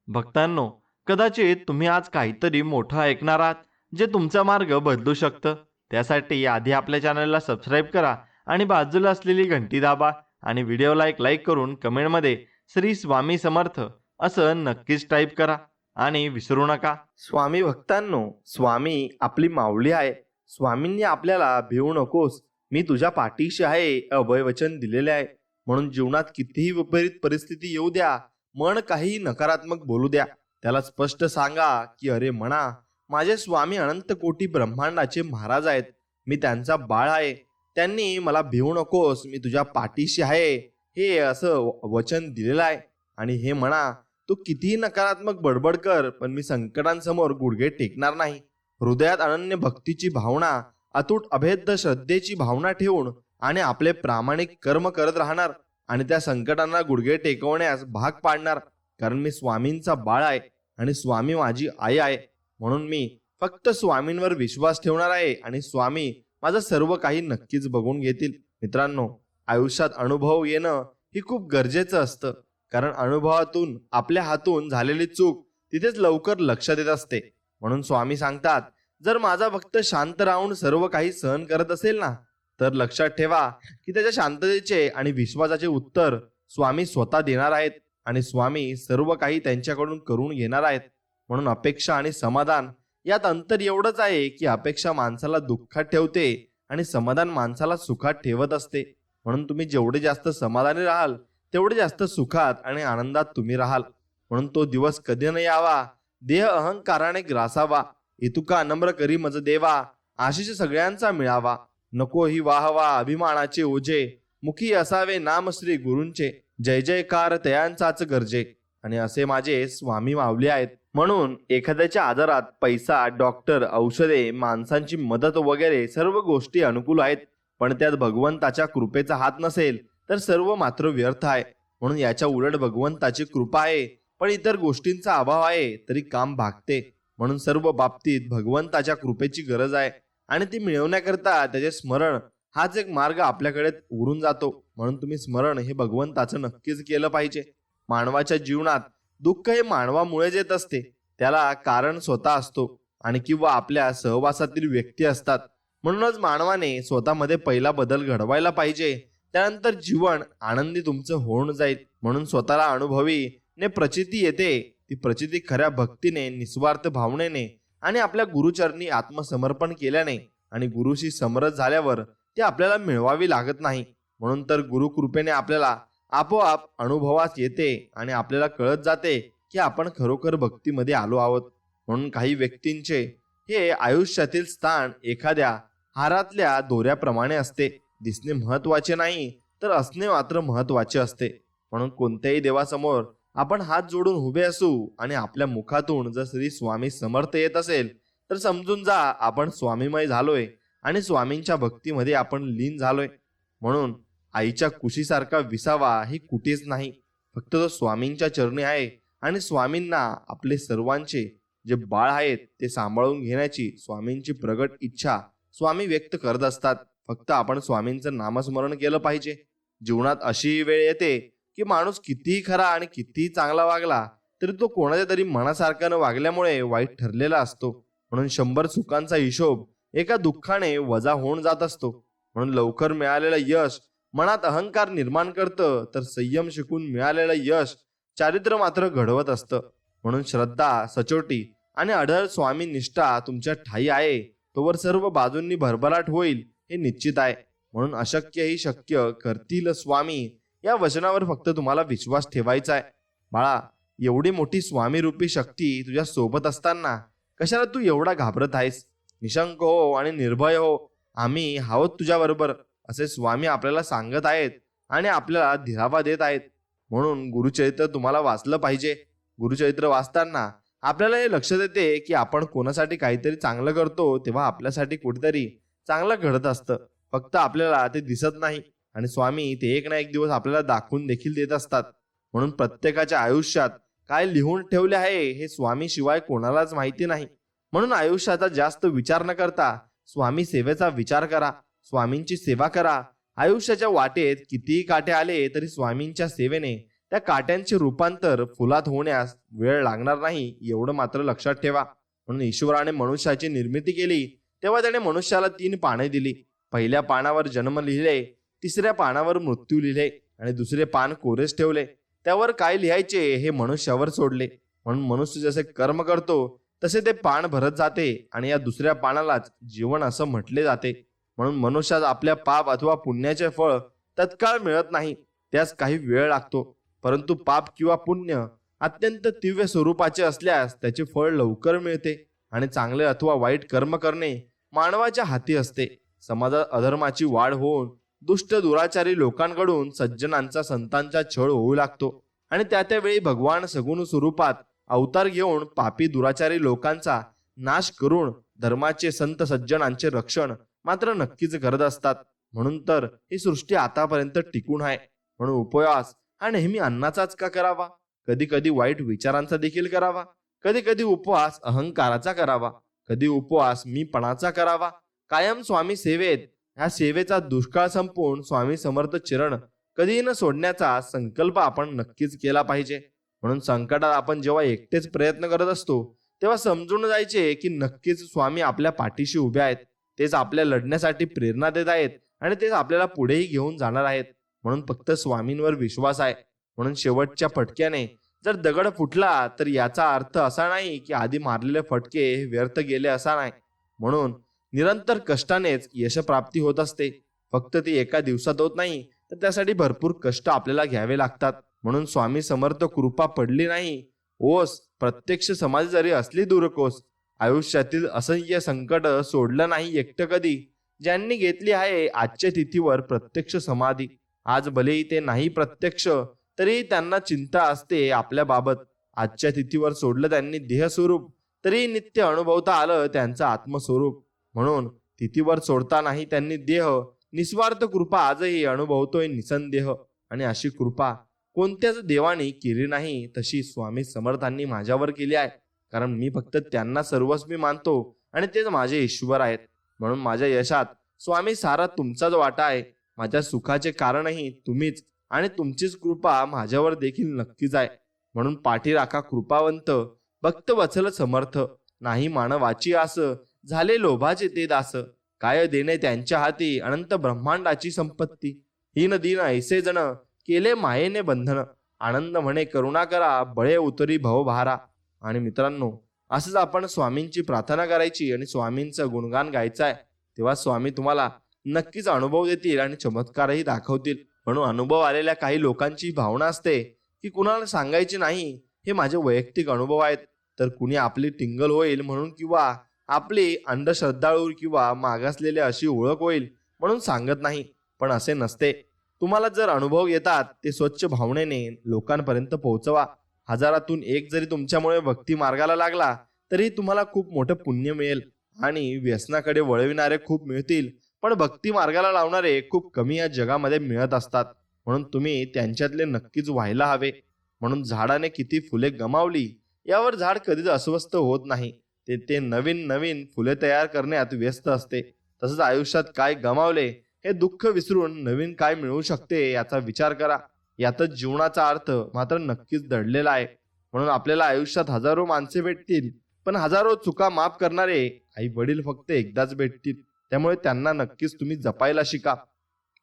भक्तांनो, कदाचित तुम्ही आज काहीतरी मोठं ऐकणार आहात जे तुमचा मार्ग बदलू शकतं. त्यासाठी आधी आपल्या चॅनलला सबस्क्राईब करा आणि बाजूला असलेली घंटी दाबा आणि व्हिडिओला एक लाईक करून कमेंटमध्ये श्री स्वामी समर्थ असं नक्कीच टाईप करा आणि विसरू नका. स्वामी भक्तांनो, स्वामी आपली माऊली आहे. स्वामींनी आपल्याला भिवू नकोस, मी तुझ्या पाठीशी आहे अभय वचन दिलेले आहे. म्हणून जीवनात कितीही विपरीत परिस्थिती येऊ द्या, मन काही नकारात्मक बोलू द्या, त्याला स्पष्ट सांगा की अरे म्हणा, माझे स्वामी अनंत कोटी ब्रह्मांडाचे महाराज आहेत, मी त्यांचा बाळ आहे. त्यांनी मला भिवू नकोस, मी तुझ्या पाठीशी आहे हे असं वचन दिलेलं आहे. आणि हे म्हणा, तू कितीही नकारात्मक बडबड कर, पण मी संकटांसमोर गुडघे टेकणार नाही. हृदयात अनन्य भक्तीची भावना, अतूट अभेद्य श्रद्धेची भावना ठेवून आणि आपले प्रामाणिक कर्म करत राहणार आणि त्या संकटांना गुडघे टेकवण्यास भाग पाडणार. कारण मी स्वामींचा बाळ आहे आणि स्वामी माझी आई आहे. म्हणून मी फक्त स्वामींवर विश्वास ठेवणार आहे आणि स्वामी माझं सर्व काही नक्कीच बघून घेतील. मित्रांनो, आयुष्यात अनुभव येणं ही खूप गरजेचं असतं. कारण अनुभवातून आपल्या हातून झालेली चूक तिथेच लवकर लक्षात येत असते. म्हणून स्वामी सांगतात, जर माझा भक्त शांत राहून सर्व काही सहन करत असेल ना, तर लक्षात ठेवा की त्याच्या शांततेचे आणि विश्वासाचे उत्तर स्वामी स्वतः देणार आहेत आणि स्वामी सर्व काही त्यांच्याकडून करून घेणार आहेत. म्हणून अपेक्षा आणि समाधान यात अंतर एवढंच आहे की अपेक्षा माणसाला दुःखात ठेवते आणि समाधान माणसाला सुखात ठेवत असते. म्हणून तुम्ही जेवढे जास्त समाधानी राहाल तेवढे जास्त सुखात आणि आनंदात तुम्ही राहाल. म्हणून तो दिवस कधी न यावा, देह अहंकाराने ग्रासावा, इतुका नम्र करी मज देवा, आशिष सगळ्यांचा मिळावा. नको ही वाहवा अभिमानाचे ओझे, मुखी असावे नाम श्री गुरूंचे, जय जयकार तयांचाच गरजे. आणि असे माझे स्वामी माऊली आहेत. म्हणून एखाद्याच्या आजारात पैसा, डॉक्टर, औषधे, माणसांची मदत वगैरे सर्व गोष्टी अनुकूल आहेत, पण त्यात भगवंताच्या कृपेचा हात नसेल तर सर्व मात्र व्यर्थ आहे. म्हणून याच्या उलट भगवंताची कृपा आहे पण इतर गोष्टींचा अभाव आहे तरी काम भागते. म्हणून सर्व बाबतीत भगवंताच्या कृपेची गरज आहे आणि ती मिळवण्याकरता त्याचे स्मरण हाच एक मार्ग आपल्याकडे उरून जातो. म्हणून तुम्ही स्मरण हे भगवंताचं नक्कीच केलं पाहिजे. मानवाच्या जीवनात दुःख हे मानवामुळेच येत असते. त्याला कारण स्वतः असतो आणि किंवा आपल्या सहवासातील व्यक्ती असतात. म्हणूनच मानवाने स्वतःमध्ये पहिला बदल घडवायला पाहिजे. त्यानंतर जीवन आनंदी तुमचं होऊन जाईल. म्हणून स्वतःला अनुभवी ने प्रचिती येते. ती प्रचिती खऱ्या भक्तीने, निस्वार्थ भावनेने आणि आपल्या गुरुचरणी आत्मसमर्पण केल्याने आणि गुरुशी समरस झाल्यावर ती आपल्याला मिळवावी लागत नाही. म्हणून तर गुरुकृपेने आपल्याला आपोआप अनुभवास येते आणि आपल्याला कळत जाते की आपण खरोखर भक्तीमध्ये आलो आहोत. म्हणून काही व्यक्तींचे हे आयुष्यातील स्थान एखाद्या हारातल्या दोऱ्याप्रमाणे असते. दिसणे महत्वाचे नाही तर असणे मात्र महत्वाचे असते. म्हणून कोणत्याही देवासमोर आपण हात जोडून उभे असू आणि आपल्या मुखातून जर श्री स्वामी समर्थ येत असेल तर समजून जा आपण स्वामीमय झालोय आणि स्वामींच्या भक्तीमध्ये आपण लीन झालोय. म्हणून आईच्या कुशीसारखा विसावा ही कुठेच नाही, फक्त तो स्वामींच्या चरणी आहे. आणि स्वामींना आपले सर्वांचे जे बाळ आहेत ते सांभाळून घेण्याची स्वामींची प्रगट इच्छा स्वामी व्यक्त करत असतात. फक्त आपण स्वामींचं नामस्मरण केलं पाहिजे. जीवनात अशी वेळ येते की माणूस कितीही खरा आणि कितीही चांगला वागला तरी तो कोणाच्या तरी मनासारखा न वागल्यामुळे वाईट ठरलेला असतो. म्हणून 100 सुखांचा हिशोब एका दुःखाने वजा होऊन जात असतो. म्हणून लवकर मिळालेलं यश मनात अहंकार निर्माण करतं तर संयम शिकून मिळालेलं यश चारित्र्य मात्र घडवत असतं. म्हणून श्रद्धा, सचोटी आणि अढळ स्वामी निष्ठा तुमच्या ठाई आहे तोवर सर्व बाजूंनी भरभराट होईल हे निश्चित आहे. म्हणून अशक्य ही शक्य करतील स्वामी या वचनावर फक्त तुम्हाला विश्वास ठेवायचा आहे. बाळा, एवढी मोठी स्वामी रूपी शक्ती तुझ्या सोबत असताना कशाला तू एवढा घाबरत आहेस? निशंक हो आणि निर्भय हो, आम्ही आहोत तुझ्या बरोबर असे स्वामी आपल्याला सांगत आहेत आणि आपल्याला धीरावा देत आहेत. म्हणून गुरुचरित्र तुम्हाला वाचलं पाहिजे. गुरुचरित्र वाचताना आपल्याला हे लक्षात येते की आपण कोणासाठी काहीतरी चांगलं करतो तेव्हा आपल्यासाठी कुठेतरी चांगलं घडत असतं, फक्त आपल्याला ते दिसत नाही. आणि स्वामी ते एक ना एक दिवस आपल्याला दाखवून देखील देत असतात. म्हणून प्रत्येकाच्या आयुष्यात काय लिहून ठेवले आहे हे स्वामी शिवाय कोणालाच माहिती नाही. म्हणून आयुष्याचा जास्त विचार न करता स्वामी सेवेचा विचार करा, स्वामींची सेवा करा. आयुष्याच्या वाटेत कितीही काटे आले तरी स्वामींच्या सेवेने त्या काट्यांचे रूपांतर फुलात होण्यास वेळ लागणार नाही एवढं मात्र लक्षात ठेवा. म्हणून ईश्वराने मनुष्याची निर्मिती केली तेव्हा त्याने मनुष्याला 3 पाने दिली. पहिल्या पानावर जन्म लिहिले, तिसऱ्या पानावर मृत्यू लिहिले आणि दुसरे पान कोरेच ठेवले. त्यावर काय लिहायचे हे मनुष्यावर सोडले. म्हणून मनुष्य जसे कर्म करतो तसे ते पान भरत जाते आणि या दुसऱ्या पानालाच जीवन असं म्हटले जाते. म्हणून मनुष्यास आपल्या पाप अथवा पुण्याचे फळ तत्काळ मिळत नाही, त्यास काही वेळ लागतो. परंतु पाप किंवा पुण्य अत्यंत तीव्र स्वरूपाचे असल्यास त्याचे फळ लवकर मिळते. आणि चांगले अथवा वाईट कर्म करणे मानवाच्या हाती असते. समाजात अधर्माची वाढ होऊन दुष्ट दुराचारी लोकांकडून सज्जनांचा संतांचा छळ होऊ लागतो आणि त्या वेळी भगवान सगुण स्वरूपात अवतार घेऊन पापी दुराचारी लोकांचा नाश करून धर्माचे संत सज्जनांचे रक्षण मात्र नक्कीच करत असतात. म्हणून तर ही सृष्टी आतापर्यंत टिकून आहे. म्हणून उपवास हा नेहमी अन्नाचाच का करावा, कधी कधी वाईट विचारांचा देखील करावा, कधी कधी उपवास अहंकाराचा करावा, कधी उपवास मीपणाचा करावा. कायम स्वामी सेवेत, ह्या सेवेचा दुष्काळ संपवून स्वामी समर्थ चरण कधीही न सोडण्याचा संकल्प आपण नक्कीच केला पाहिजे. म्हणून संकटात आपण जेव्हा एकटेच प्रयत्न करत असतो तेव्हा समजून जायचे की नक्कीच स्वामी आपल्या पाठीशी उभे आहेत. तेच आपल्या लढण्यासाठी प्रेरणा देत आहेत आणि तेच आपल्याला पुढेही घेऊन जाणार आहेत. म्हणून फक्त स्वामींवर विश्वास आहे. म्हणून शेवटच्या फटक्याने जर दगड फुटला तर याचा अर्थ असा नाही की आधी मारलेले फटके व्यर्थ गेले असा नाही. म्हणून निरंतर कष्टानेच यशप्राप्ती होत असते. फक्त ती एका दिवसात होत नाही, तर त्यासाठी भरपूर कष्ट आपल्याला घ्यावे लागतात. म्हणून स्वामी समर्थ कृपा पडली नाही ओस, प्रत्यक्ष समाधी जरी असली दूरकोस. आयुष्यातील असंख्य संकट सोडलं नाही एकटं कधी, ज्यांनी घेतली आहे आजच्या तिथीवर प्रत्यक्ष समाधी. आज भलेही ते नाही प्रत्यक्ष तरी त्यांना चिंता असते आपल्या बाबत. आजच्या तिथीवर सोडलं त्यांनी देह स्वरूप तरी नित्य अनुभवता आलं त्यांचं आत्मस्वरूप. म्हणून तिथीवर सोडता नाही त्यांनी देह, निस्वार्थ कृपा आजही अनुभवतोय निसंदेह. आणि अशी कृपा कोणत्याच देवाने केली नाही तशी स्वामी समर्थांनी माझ्यावर केली आहे. कारण मी फक्त त्यांना सर्वस्वी मानतो आणि तेच माझे ईश्वर आहेत. म्हणून माझ्या यशात स्वामी सारा तुमचाच वाटा आहे. माझ्या सुखाचे कारणही तुम्हीच आणि तुमचीच कृपा माझ्यावर देखील नक्कीच आहे. म्हणून पाठी राखा कृपावंत, भक्त वत्सल समर्थ. नाही मानवाची आस, झाले लोभाचे ते दास. काय देणे त्यांच्या हाती, अनंत ब्रह्मांडाची संपत्ती. हीन दिन ऐसे जण, केले मायेने बंधन. आनंद म्हणे करुणा करा, बळे उतरी भवभारा. आणि मित्रांनो, असंच आपण स्वामींची प्रार्थना करायची आणि स्वामींचं गुणगान गायचं आहे. तेव्हा स्वामी तुम्हाला नक्कीच अनुभव देतील आणि चमत्कारही दाखवतील. म्हणून अनुभव आलेल्या काही लोकांची भावना असते की कुणाला सांगायची नाही, हे माझे वैयक्तिक अनुभव आहेत. तर कुणी आपली टिंगल होईल म्हणून किंवा आपली अंधश्रद्धाळू किंवा मागासलेले अशी ओळख होईल म्हणून सांगत नाही. पण असे नसते. तुम्हाला जर अनुभव येतात ते स्वच्छ भावनेने लोकांपर्यंत पोहोचवा. हजारातून एक जरी तुमच्यामुळे भक्ती मार्गाला लागला तरी तुम्हाला खूप मोठं पुण्य मिळेल. आणि व्यसनाकडे वळविणारे खूप मिळतील, पण भक्ती मार्गाला लावणारे खूप कमी या जगामध्ये मिळत असतात. म्हणून तुम्ही त्यांच्यातले नक्कीच व्हायला हवे. म्हणून झाडाने किती फुले गमावली यावर झाड कधीच अस्वस्थ होत नाही. ते नवीन नवीन फुले तयार करण्यात व्यस्त असते. तसंच आयुष्यात काय गमावले हे दुःख विसरून नवीन काय मिळू शकते याचा विचार करा. यातच जीवनाचा अर्थ मात्र नक्कीच दडलेला आहे. म्हणून आपल्याला आयुष्यात हजारो माणसे भेटतील, पण हजारो चुका माफ करणारे आई वडील फक्त एकदाच भेटतील. त्यामुळे त्यांना नक्कीच तुम्ही जपायला शिका.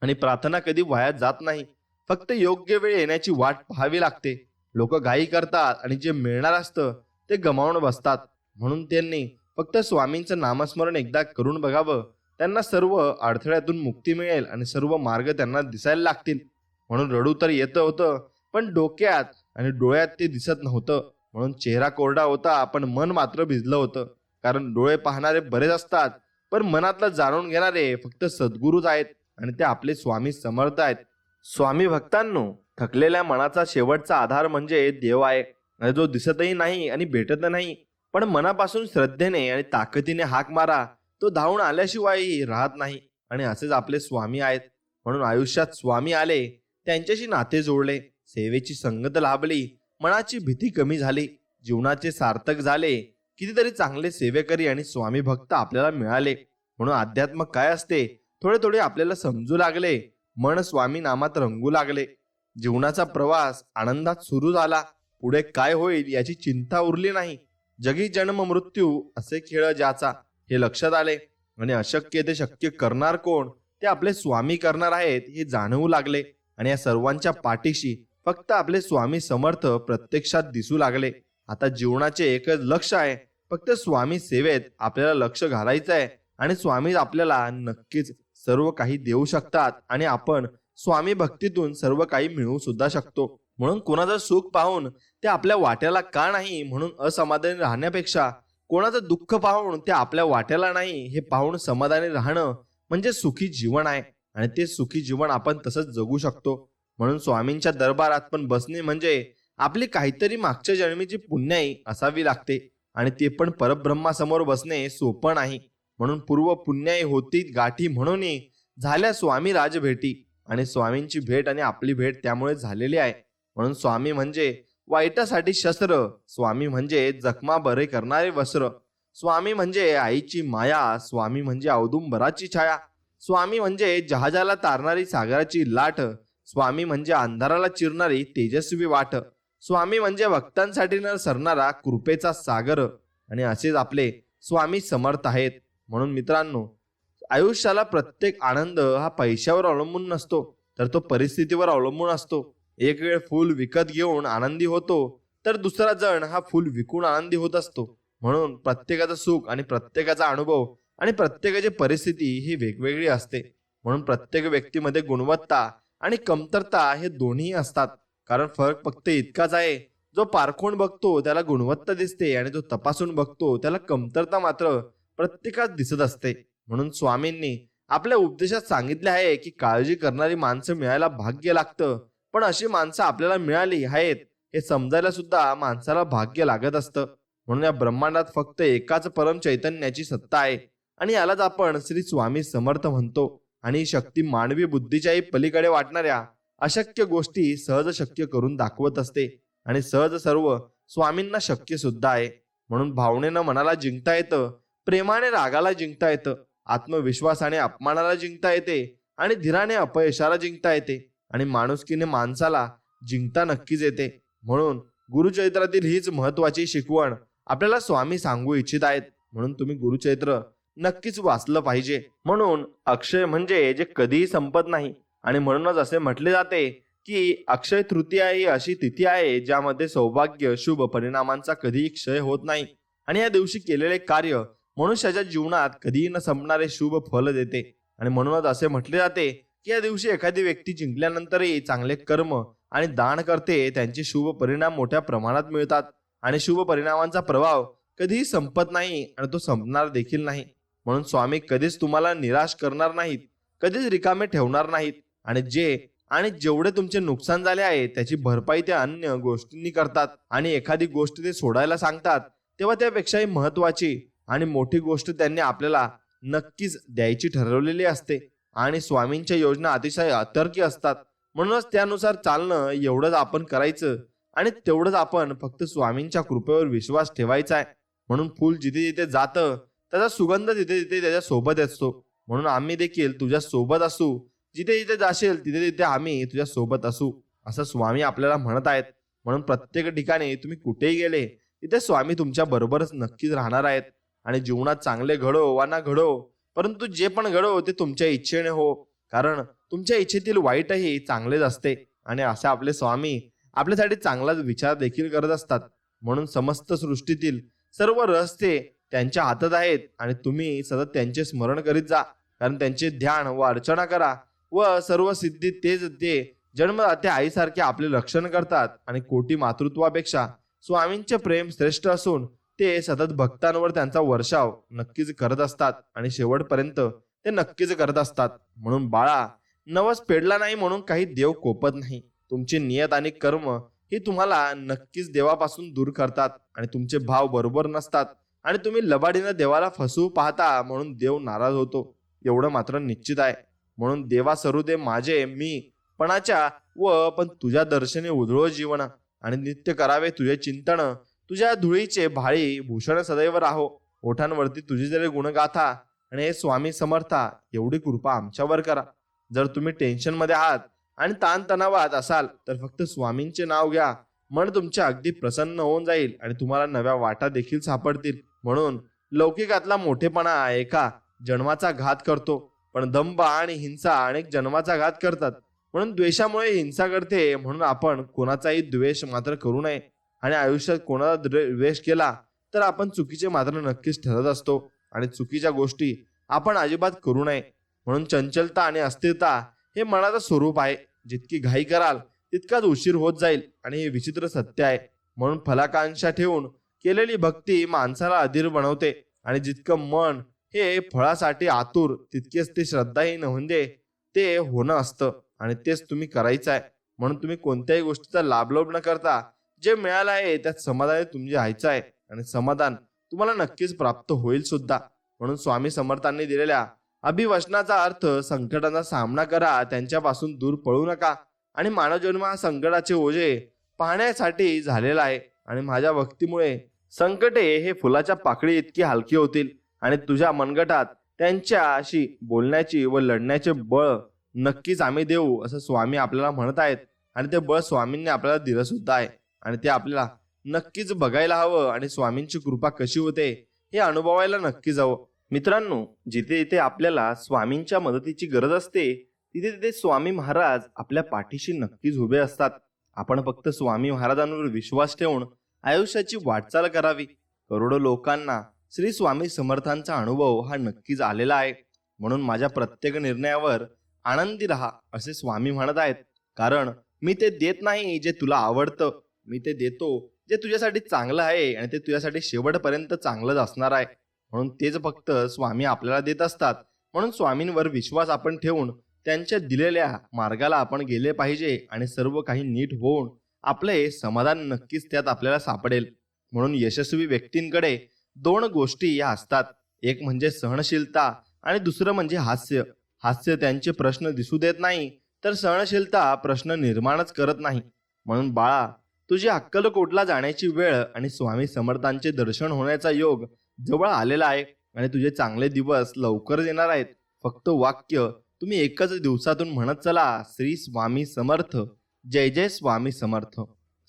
आणि प्रार्थना कधी वाया जात नाही, फक्त योग्य वेळ येण्याची वाट पाहावी लागते. लोक घाई करतात आणि जे मिळणार असतं ते गमावून बसतात. म्हणून त्यांनी फक्त स्वामींचं नामस्मरण एकदा करून बघावं. त्यांना सर्व अडथळ्यातून मुक्ती मिळेल आणि सर्व मार्ग त्यांना दिसायला लागतील. म्हणून रडू तर येतं होतं, पण डोक्यात आणि डोळ्यात ते दिसत नव्हतं. म्हणून चेहरा कोरडा होता, पण मन मात्र भिजलं होतं. कारण डोळे पाहणारे बरेच असतात, पण मनातलं जाणून घेणारे फक्त सद्गुरूच आहेत आणि ते आपले स्वामी समर्थ आहेत. स्वामी भक्तांनो, थकलेल्या मनाचा शेवटचा आधार म्हणजे देव आहे. आणि जो दिसतही नाही आणि भेटत नाही, पण मनापासून श्रद्धेने आणि ताकदीने हाक मारा, तो धावून आल्याशिवाय राहत नाही. आणि असेच आपले स्वामी आहेत. म्हणून आयुष्यात स्वामी आले, त्यांच्याशी नाते जोडले, सेवेची संगत लाभली, मनाची भीती कमी झाली, जीवनाचे सार्थक झाले. कितीतरी चांगले सेवेकरी आणि स्वामी भक्त आपल्याला मिळाले. म्हणून अध्यात्म काय असते थोडे थोडे आपल्याला समजू लागले. मन स्वामी नामात रंगू लागले. जीवनाचा प्रवास आनंदात सुरू झाला. पुढे काय होईल याची चिंता उरली नाही. जगी जन्म मृत्यू असे खेळ ज्याचा, हे लक्षात आले. आणि अशक्य ते शक्य करणार कोण, ते आपले स्वामी करणार आहेत हे जाणवू लागले. आणि या सर्वांच्या पाठीशी फक्त आपले स्वामी समर्थ प्रत्यक्षात दिसू लागले. आता जीवनाचे एकच लक्ष आहे, फक्त स्वामी सेवेत आपल्याला लक्ष घालायचं आहे. आणि स्वामी आपल्याला नक्कीच सर्व काही देऊ शकतात आणि आपण स्वामी भक्तीतून सर्व काही मिळवू सुद्धा शकतो. म्हणून कोणाचं सुख पाहून ते आपल्या वाट्याला का नाही म्हणून असमाधानी राहण्यापेक्षा कोणाचं दुःख पाहून ते आपल्या वाट्याला नाही हे पाहून समाधानी राहणं म्हणजे सुखी जीवन आहे. आणि ते सुखी जीवन आपण तसंच जगू शकतो. म्हणून स्वामींच्या दरबारात पण बसणे म्हणजे आपली काहीतरी मागच्या जन्मीची पुण्याई असावी लागते. आणि ते पण परब्रह्मासमोर बसणे सोपं नाही. म्हणून पूर्व पुण्याई होती गाठी म्हणून झाल्या स्वामी राज भेटी. आणि स्वामींची भेट आणि आपली भेट त्यामुळे झालेली आहे. म्हणून स्वामी म्हणजे वाईटासाठी शस्त्र, स्वामी म्हणजे जखमा बरे करणारे वस्त्र, स्वामी म्हणजे आईची माया, स्वामी म्हणजे औदुंबराची छाया, स्वामी म्हणजे जहाजाला तारणारी सागराची लाट, स्वामी म्हणजे अंधाराला चिरणारी तेजस्वी वाट, स्वामी म्हणजे भक्तांसाठी न सरणारा कृपेचा सागर. आणि असेच आपले स्वामी समर्थ आहेत. म्हणून मित्रांनो, आयुष्याला प्रत्येक आनंद हा पैशावर अवलंबून नसतो, तर तो परिस्थितीवर अवलंबून असतो. एक वेळ फूल विकत घेऊन आनंदी होतो, तर दुसरा जण हा फूल विकून आनंदी होत असतो. म्हणून प्रत्येकाचं सुख आणि प्रत्येकाचा अनुभव आणि प्रत्येकाची परिस्थिती ही वेगवेगळी असते. म्हणून प्रत्येक व्यक्तीमध्ये गुणवत्ता आणि कमतरता हे दोन्ही असतात. कारण फरक फक्त इतकाच आहे, जो पारखून बघतो त्याला गुणवत्ता दिसते आणि जो तपासून बघतो त्याला कमतरता मात्र प्रत्येकात दिसत असते. म्हणून स्वामींनी आपल्या उपदेशात सांगितले आहे की काळजी करणारी माणसं मिळायला भाग्य लागतं, पण अशी माणसं आपल्याला मिळाली आहेत हे समजायला सुद्धा माणसाला भाग्य लागत असतं. म्हणून या ब्रह्मांडात फक्त एकाच परम चैतन्याची सत्ता आहे आणि यालाच आपण श्री स्वामी समर्थ म्हणतो. आणि ही शक्ती मानवी बुद्धीच्याही पलीकडे वाटणाऱ्या अशक्य गोष्टी सहज शक्य करून दाखवत असते. आणि सहज सर्व स्वामींना शक्य सुद्धा आहे. म्हणून भावनेनं मनाला जिंकता येतं, प्रेमाने रागाला जिंकता येतं, आत्मविश्वासाने अपमानाला जिंकता येते आणि धीराने अपयशाला जिंकता येते आणि माणुसकीने माणसाला जिंकता नक्कीच येते. म्हणून गुरुचरित्रातील हीच महत्वाची शिकवण आपल्याला स्वामी सांगू इच्छित आहेत. म्हणून तुम्ही गुरुचरित्र नक्कीच वाचलं पाहिजे. म्हणून अक्षय म्हणजे जे कधीही संपत नाही. आणि म्हणूनच असे म्हटले जाते की अक्षय तृतीया ही अशी तिथी आहे ज्यामध्ये सौभाग्य शुभ परिणामांचा कधीही क्षय होत नाही. आणि या दिवशी केलेले कार्य मनुष्याच्या जीवनात कधीही न संपणारे शुभ फल देते. आणि म्हणूनच असे म्हटले जाते की या दिवशी एखादी व्यक्ती जिंकल्यानंतरही चांगले कर्म आणि दान करते, त्यांचे शुभ परिणाम मोठ्या प्रमाणात मिळतात. आणि शुभ परिणामांचा प्रभाव कधीही संपत नाही आणि तो संपणार देखील नाही. म्हणून स्वामी कधीच तुम्हाला निराश करणार नाहीत, कधीच रिकामे ठेवणार नाहीत. आणि जेवढे तुमचे नुकसान झाले आहे त्याची भरपाई ते अन्य गोष्टींनी करतात. आणि एखादी गोष्ट ते सोडायला सांगतात तेव्हा त्यापेक्षाही महत्वाची आणि मोठी गोष्ट त्यांनी आपल्याला नक्कीच द्यायची ठरवलेली असते. आणि स्वामींच्या योजना अतिशय अतर्की असतात. म्हणूनच त्यानुसार चालणं एवढंच आपण करायचं आणि तेवढंच आपण फक्त स्वामींच्या कृपेवर विश्वास ठेवायचा आहे. म्हणून फूल जिथे जिथे जातं त्याचा सुगंध तिथे तिथे त्याच्या सोबत असतो. म्हणून आम्ही देखील तुझ्या सोबत असू, जिथे जिथे जाशील तिथे तिथे आम्ही तुझ्या सोबत असू, असं स्वामी आपल्याला म्हणत आहेत. म्हणून प्रत्येक ठिकाणी तुम्ही कुठेही गेले तिथे स्वामी तुमच्या बरोबरच नक्कीच राहणार आहेत. आणि जीवनात चांगले घडो वा ना घडो, परंतु जे पण घडो ते तुमच्या इच्छेने हो, कारण तुमच्या इच्छेतील वाईटही चांगलेच असते. आणि असे आपले स्वामी आपल्यासाठी चांगलाच विचार देखील करत असतात. म्हणून समस्त सृष्टीतील सर्व रहस्य त्यांच्या हातात आहेत आणि तुम्ही सतत त्यांचे स्मरण करीत जा. कारण त्यांचे ध्यान व अर्चना करा व सर्व सिद्धी तेच ते जन्मदात्या आईसारखे आपले रक्षण करतात. आणि कोटी मातृत्वापेक्षा स्वामींचे प्रेम श्रेष्ठ असून ते सतत भक्तांवर त्यांचा वर्षाव नक्कीच करत असतात आणि शेवटपर्यंत ते नक्कीच करत असतात. म्हणून बाळा, नवस पेडला नाही म्हणून काही देव कोपत नाही. तुमची नियत आणि कर्म ही तुम्हाला नक्कीच देवापासून दूर करतात आणि तुमचे भाव बरोबर नसतात आणि तुम्ही लबाडीनं देवाला फसवू पाहता म्हणून देव नाराज होतो, एवढं मात्र निश्चित आहे. म्हणून देवा सरू दे माझे मी पणाच्या व पण तुझ्या दर्शने उधळो जीवन आणि नित्य करावे तुझे चिंतन, तुझ्या धुळीचे भाळी भूषण सदैव राहो, ओठांवरती तुझी जरी गुणगाथा आणि हे स्वामी समर्था एवढी कृपा आमच्यावर करा. जर तुम्ही टेन्शन मध्ये आहात आणि ताणतणावात असाल तर फक्त स्वामींचे नाव घ्या. मन तुमच्या अगदी प्रसन्न होऊन जाईल आणि तुम्हाला नव्या वाटा देखील सापडतील. म्हणून लौकिकातला मोठेपणा एका जन्माचा घात करतो, पण दंभ आणि हिंसा अनेक जन्माचा घात करतात. म्हणून द्वेषामुळे हिंसा घडते. म्हणून आपण कोणाचाही द्वेष मात्र करू नये. आणि आयुष्यात कोणाचा द्वेष केला तर आपण चुकीचे मात्र नक्कीच ठरत असतो आणि चुकीच्या गोष्टी आपण अजिबात करू नये. म्हणून चंचलता आणि अस्थिरता हे मनाचं स्वरूप आहे. जितकी घाई कराल तितकाच उशीर होत जाईल आणि हे विचित्र सत्य आहे. म्हणून फलाकांक्षा ठेवून केलेली भक्ती माणसाला अधीर बनवते आणि जितकं मन हे फळासाठी आतुर तितकेच ते श्रद्धाहीन म्हणजे ते होणं असतं आणि तेच तुम्ही करायचं आहे. म्हणून तुम्ही कोणत्याही गोष्टीचा लाभलोभ न करता जे मिळालं आहे त्यात समाधानी तुम्ही राहायचं आहे आणि समाधान तुम्हाला नक्कीच प्राप्त होईल सुद्धा. म्हणून स्वामी समर्थांनी दिलेल्या अभिवचनाचा अर्थ संकटांचा सामना करा, त्यांच्यापासून दूर पळू नका आणि मानवजन्म हा संकटाचे ओझे पाहण्यासाठी झालेला आहे आणि माझ्या भक्तीमुळे संकटे हे फुलाच्या पाकळी इतकी हलकी होतील आणि तुझ्या मनगटात त्यांच्याशी बोलण्याची व लढण्याचे बळ नक्कीच आम्ही देऊ असं स्वामी आपल्याला म्हणत आहेत. आणि ते बळ स्वामींनी आपल्याला दिलं सुद्धा आहे आणि ते आपल्याला नक्कीच बघायला हवं आणि स्वामींची कृपा कशी होते हे अनुभवायला नक्कीच हवं. मित्रांनो, जिथे जिथे आपल्याला स्वामींच्या मदतीची गरज असते तिथे तिथे स्वामी महाराज आपल्या पाठीशी नक्कीच उभे असतात. आपण फक्त स्वामी महाराजांवर विश्वास ठेवून आयुष्याची वाटचाल करावी. करोडो लोकांना श्री स्वामी समर्थांचा अनुभव हा नक्कीच आलेला आहे. म्हणून माझ्या प्रत्येक निर्णयावर आनंदी राहा असे स्वामी म्हणत आहेत. कारण मी ते देत नाही जे तुला आवडतं, मी ते देतो जे तुझ्यासाठी चांगलं आहे आणि ते तुझ्यासाठी शेवटपर्यंत चांगलंच असणार आहे. म्हणून तेच फक्त स्वामी आपल्याला देत असतात. म्हणून स्वामींवर विश्वास आपण ठेवून त्यांच्या दिलेल्या मार्गाला आपण गेले पाहिजे आणि सर्व काही नीट होऊन आपले समाधान नक्कीच त्यात आपल्याला सापडेल. म्हणून यशस्वी व्यक्तींकडे दोन गोष्टी या असतात. एक म्हणजे सहनशीलता आणि दुसरं म्हणजे हास्य. हास्य त्यांचे प्रश्न दिसू देत नाही तर सहनशीलता प्रश्न निर्माणच करत नाही. म्हणून बाळा, तुझी अक्कलकोटला जाण्याची वेळ आणि स्वामी समर्थांचे दर्शन होण्याचा योग जवळ आलेला आहे आणि तुझे चांगले दिवस लवकर येणार आहेत. फक्त वाक्य तुम्ही एकच दिवसातून म्हणत चला, श्री स्वामी समर्थ, जय जय स्वामी समर्थ.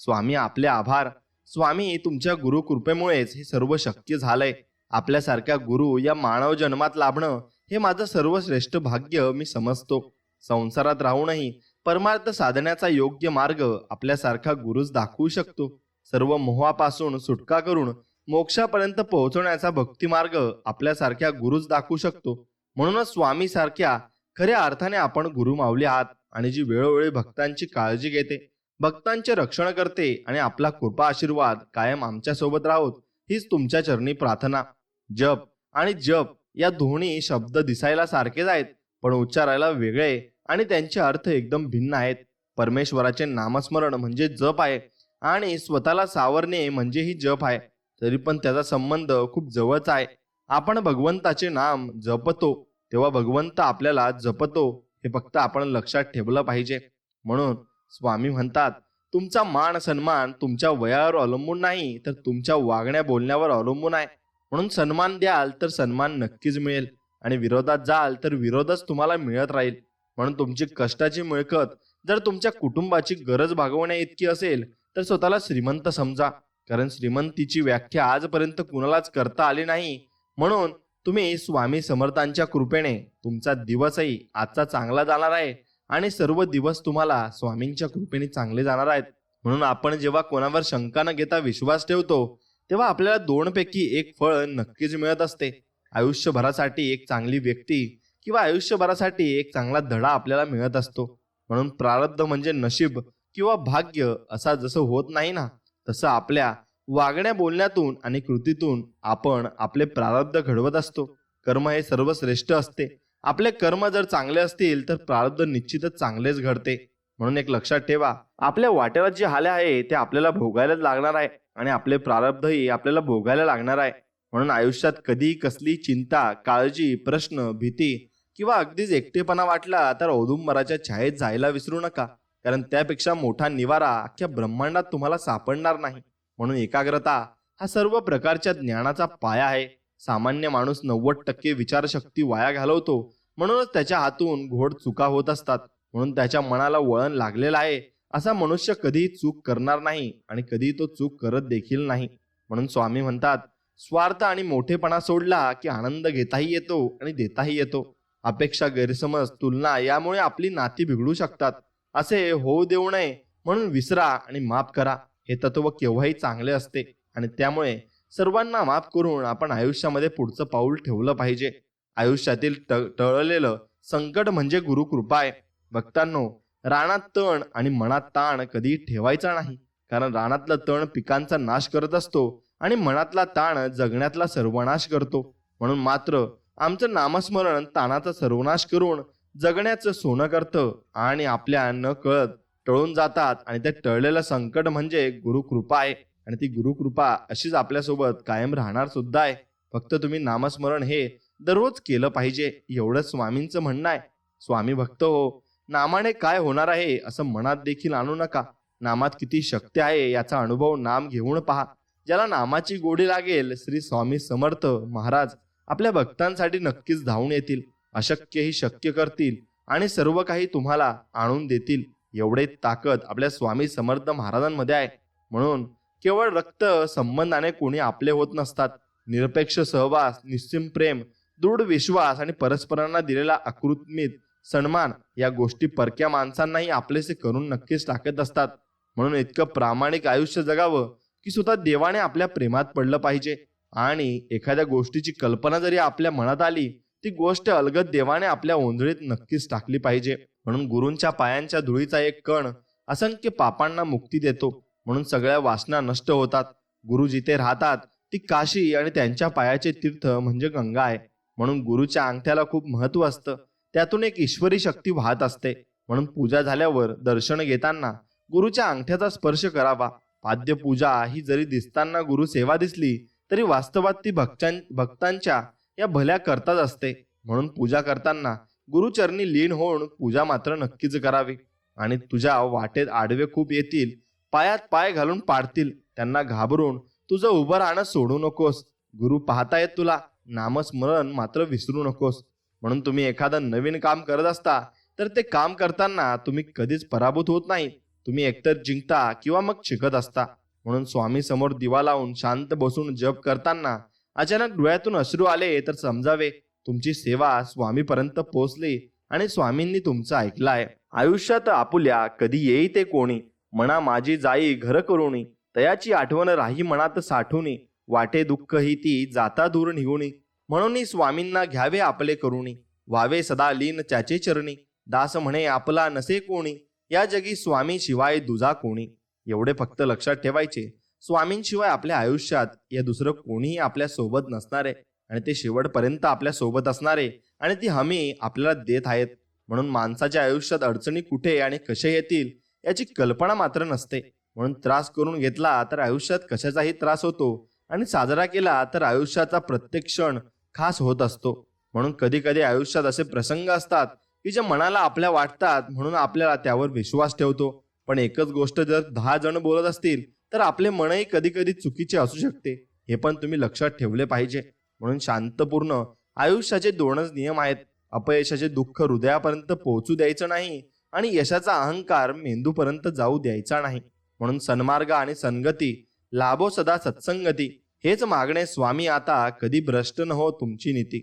स्वामी आपले आभार. स्वामी तुमच्या गुरु कृपेमुळेच हे सर्व शक्य झालंय. आपल्यासारख्या गुरु या मानव जन्मात लाभणं हे माझं सर्वश्रेष्ठ भाग्य मी समजतो. संसारात राहूनही परमार्थ साधण्याचा योग्य मार्ग आपल्यासारखा गुरुच दाखवू शकतो. सर्व मोहापासून सुटका करून मोक्षापर्यंत पोहोचवण्याचा भक्ती मार्ग आपल्यासारख्या गुरुच दाखवू शकतो. म्हणूनच स्वामी सारख्या खऱ्या अर्थाने आपण गुरु माऊली आहात आणि जी वेळोवेळी भक्तांची काळजी घेते, भक्तांचे रक्षण करते आणि आपला कृपा आशीर्वाद कायम आमच्या सोबत राहोत हीच तुमच्या चरणी प्रार्थना. जप आणि जप या दोन्ही शब्द दिसायला सारखेच आहेत, पण उच्चारायला वेगळे आणि त्यांचे अर्थ एकदम भिन्न आहेत. परमेश्वराचे नामस्मरण म्हणजे जप आहे आणि स्वतःला सावरणे म्हणजेही जप आहे. तरी पण त्याचा संबंध खूप जवळचा आहे. आपण भगवंताचे नाम जपतो तेव्हा भगवंत आपल्याला जपतो हे फक्त आपण लक्षात ठेवलं पाहिजे. म्हणून स्वामी म्हणतात, तुमचा मान सन्मान तुमच्या वयावर अवलंबून नाही तर तुमच्या वागण्या बोलण्यावर अवलंबून आहे. म्हणून सन्मान द्याल तर सन्मान नक्कीच मिळेल आणि विरोधात जाल तर विरोधच तुम्हाला मिळत राहील. म्हणून तुमची कष्टाची मिळकत जर तुमच्या कुटुंबाची गरज भागवण्या इतकी असेल तर स्वतःला श्रीमंत समजा, कारण श्रीमंतीची व्याख्या आजपर्यंत कुणालाच करता आली नाही. म्हणून तुम्ही स्वामी समर्थांच्या कृपेने तुमचा दिवसही आजचा चांगला जाणार आहे आणि सर्व दिवस तुम्हाला स्वामींच्या कृपेने चांगले जाणार आहेत. म्हणून आपण जेव्हा कोणावर शंका न घेता विश्वास ठेवतो तेव्हा आपल्याला दोनपैकी एक फळ नक्कीच मिळत असते. आयुष्यभरासाठी एक चांगली व्यक्ती किंवा आयुष्यभरासाठी एक चांगला धडा आपल्याला मिळत असतो. म्हणून प्रारब्ध म्हणजे नशीब किंवा भाग्य असा जसं होत नाही ना, तसं आपल्या वागण्या बोलण्यातून आणि कृतीतून आपण आपले प्रारब्ध घडवत असतो. कर्म हे सर्वश्रेष्ठ असते. आपले कर्म जर चांगले असतील तर प्रारब्ध निश्चितच चांगलेच घडते. म्हणून एक लक्षात ठेवा, आपल्या वाट्याला जे आले आहे ते आपल्याला भोगायलाच लागणार आहे आणि आपले प्रारब्धही आपल्याला भोगायला लागणार आहे. म्हणून आयुष्यात कधी कसली चिंता, काळजी, प्रश्न, भीती किंवा अगदीच एकटेपणा वाटला तर औदुंबराच्या छायेत जायला विसरू नका, कारण त्यापेक्षा मोठा निवारा अख्ख्या ब्रह्मांडात तुम्हाला सापडणार नाही. म्हणून एकाग्रता हा सर्व प्रकारच्या ज्ञानाचा पाया आहे. सामान्य माणूस 90% विचारशक्ती वाया घालवतो, म्हणूनच त्याच्या हातून घोड चुका होत असतात. म्हणून त्याच्या मनाला वळण लागलेलं आहे. असा मनुष्य कधीही चूक करणार नाही आणि कधीही तो चूक करत देखील नाही. म्हणून स्वामी म्हणतात, स्वार्थ आणि मोठेपणा सोडला की आनंद घेताही येतो आणि देताही येतो. अपेक्षा, गैरसमज, तुलना यामुळे आपली नाती बिघडू शकतात. असे होऊ देऊ नये म्हणून विसरा आणि माफ करा. हे तत्व केव्हाही चांगले असते आणि त्यामुळे सर्वांना माफ करून आपण आयुष्यामध्ये पुढचं पाऊल ठेवलं पाहिजे. आयुष्यातील टळलेलं संकट म्हणजे गुरुकृपा आहे. भक्तांनो, रानात तण आणि मनात ताण कधी ठेवायचा नाही. कारण रानातला तण पिकांचा नाश करत असतो आणि मनातला ताण जगण्यातला सर्वनाश करतो. म्हणून मात्र आमचं नामस्मरण ताणाचा सर्वनाश करून जगण्याचं सोनं करतं आणि आपल्या न कळत टळून जातात. आणि ते टळलेलं संकट म्हणजे गुरुकृपा आहे आणि ती गुरुकृपा अशीच आपल्यासोबत कायम राहणार सुद्धा आहे. फक्त तुम्ही नामस्मरण हे दररोज केलं पाहिजे, एवढंच स्वामींचं म्हणणं आहे. स्वामी भक्त हो, नामाने काय होणार आहे असं मनात देखील आणू नका. नामात किती शक्ती आहे याचा अनुभव नाम घेऊन पहा. ज्याला नामाची गोडी लागेल, श्री स्वामी समर्थ महाराज आपल्या भक्तांसाठी नक्कीच धावून येतील. अशक्यही शक्य करतील आणि सर्व काही तुम्हाला आणून देतील. एवढे ताकद आपल्या स्वामी समर्थ महाराजांमध्ये आहे. म्हणून केवळ रक्त संबंधाने कोणी आपले होत नसतात. निरपेक्ष सहवास, निस्सीम प्रेम, दृढ विश्वास आणि परस्परांना दिलेला अकृत्रिम सन्मान या गोष्टी परक्या माणसांनाही आपलेसे करून नक्कीच टाकत असतात. म्हणून इतकं प्रामाणिक आयुष्य जगावं की स्वतः देवाने आपल्या प्रेमात पडलं पाहिजे. आणि एखाद्या गोष्टीची कल्पना जरी आपल्या मनात आली, ती गोष्ट अलगद देवाने आपल्या ओंजळीत नक्कीच टाकली पाहिजे. म्हणून गुरूंच्या पायांच्या धुळीचा एक कण असंख्य पापांना मुक्ती देतो. म्हणून सगळ्या वासना नष्ट होतात. गुरु जिथे राहतात ती काशी आणि त्यांच्या पायाचे तीर्थ म्हणजे गंगा आहे. म्हणून गुरुच्या अंगठ्याला खूप महत्व असतं. त्यातून एक ईश्वरी शक्ती वाहत असते. म्हणून पूजा झाल्यावर दर्शन घेताना गुरुच्या अंगठ्याचा स्पर्श करावा. पाद्य पूजा ही जरी दिसताना गुरु सेवा दिसली तरी वास्तवात ती भक्तांच्या या भल्या करताच असते. म्हणून पूजा करताना गुरुचरणी लीन होऊन पूजा मात्र नक्कीच करावी. आणि तुझ्या वाटेत आडवे खूप येतील, पायात पाय घालून पाडतील, त्यांना घाबरून तुझं उभं राहणं सोडू नकोस. गुरु पाहतायत तुला, नामस्मरण मात्र विसरू नकोस. म्हणून तुम्ही एखादं नवीन काम करत असता तर ते काम करताना तुम्ही कधीच पराभूत होत नाही. तुम्ही एकतर जिंकता किंवा मग शिकत असता. म्हणून स्वामी समोर दिवा लावून शांत बसून जप करताना अचानक डोळ्यातून अश्रू आले तर समजावे तुमची सेवा स्वामीपर्यंत पोहोचली आणि स्वामींनी तुमचं ऐकलं आहे. आयुष्यात आपुल्या कधी येई ते कोणी, मना माझी जाई घर करुणी, तयाची आठवण राही मनात साठवणी, वाटे दुःख ही ती जाता दूर निघुणी, म्हणून स्वामींना घ्यावे आपले करुणी, व्हावे सदा लीन त्याचे चरणी, दास म्हणे आपला नसे कोणी, या जगी स्वामी शिवाय दुजा कोणी. एवढे फक्त लक्षात ठेवायचे, स्वामींशिवाय आपल्या आयुष्यात या दुसरं कोणीही आपल्या सोबत नसणारे आणि ते शेवटपर्यंत आपल्या सोबत असणारे आणि ती हमी आपल्याला देत आहेत. म्हणून माणसाच्या आयुष्यात अडचणी कुठे आणि कसे येतील याची कल्पना मात्र नसते. म्हणून त्रास करून घेतला तर आयुष्यात कशाचाही त्रास होतो आणि साजरा केला तर आयुष्याचा प्रत्येक क्षण खास होत असतो. म्हणून कधी कधी आयुष्यात असे प्रसंग असतात की जे मनाला आपल्या वाटतात, म्हणून आपल्याला त्यावर विश्वास ठेवतो. पण एकच गोष्ट जर 10 जण बोलत असतील तर आपले मनही कधी कधी चुकीचे असू शकते. हे पण तुम्ही लक्षात ठेवले पाहिजे. म्हणून शांतपूर्ण आयुष्याचे 2च नियम आहेत. अपयशाचे दुःख हृदयापर्यंत पोहोचू द्यायचं नाही आणि यशाचा अहंकार मेंदूपर्यंत जाऊ द्यायचा नाही. म्हणून सन्मार्ग आणि संगती लाभो सदा सत्संगती, हेच मागणे स्वामी आता, कधी भ्रष्ट न हो तुमची नीती.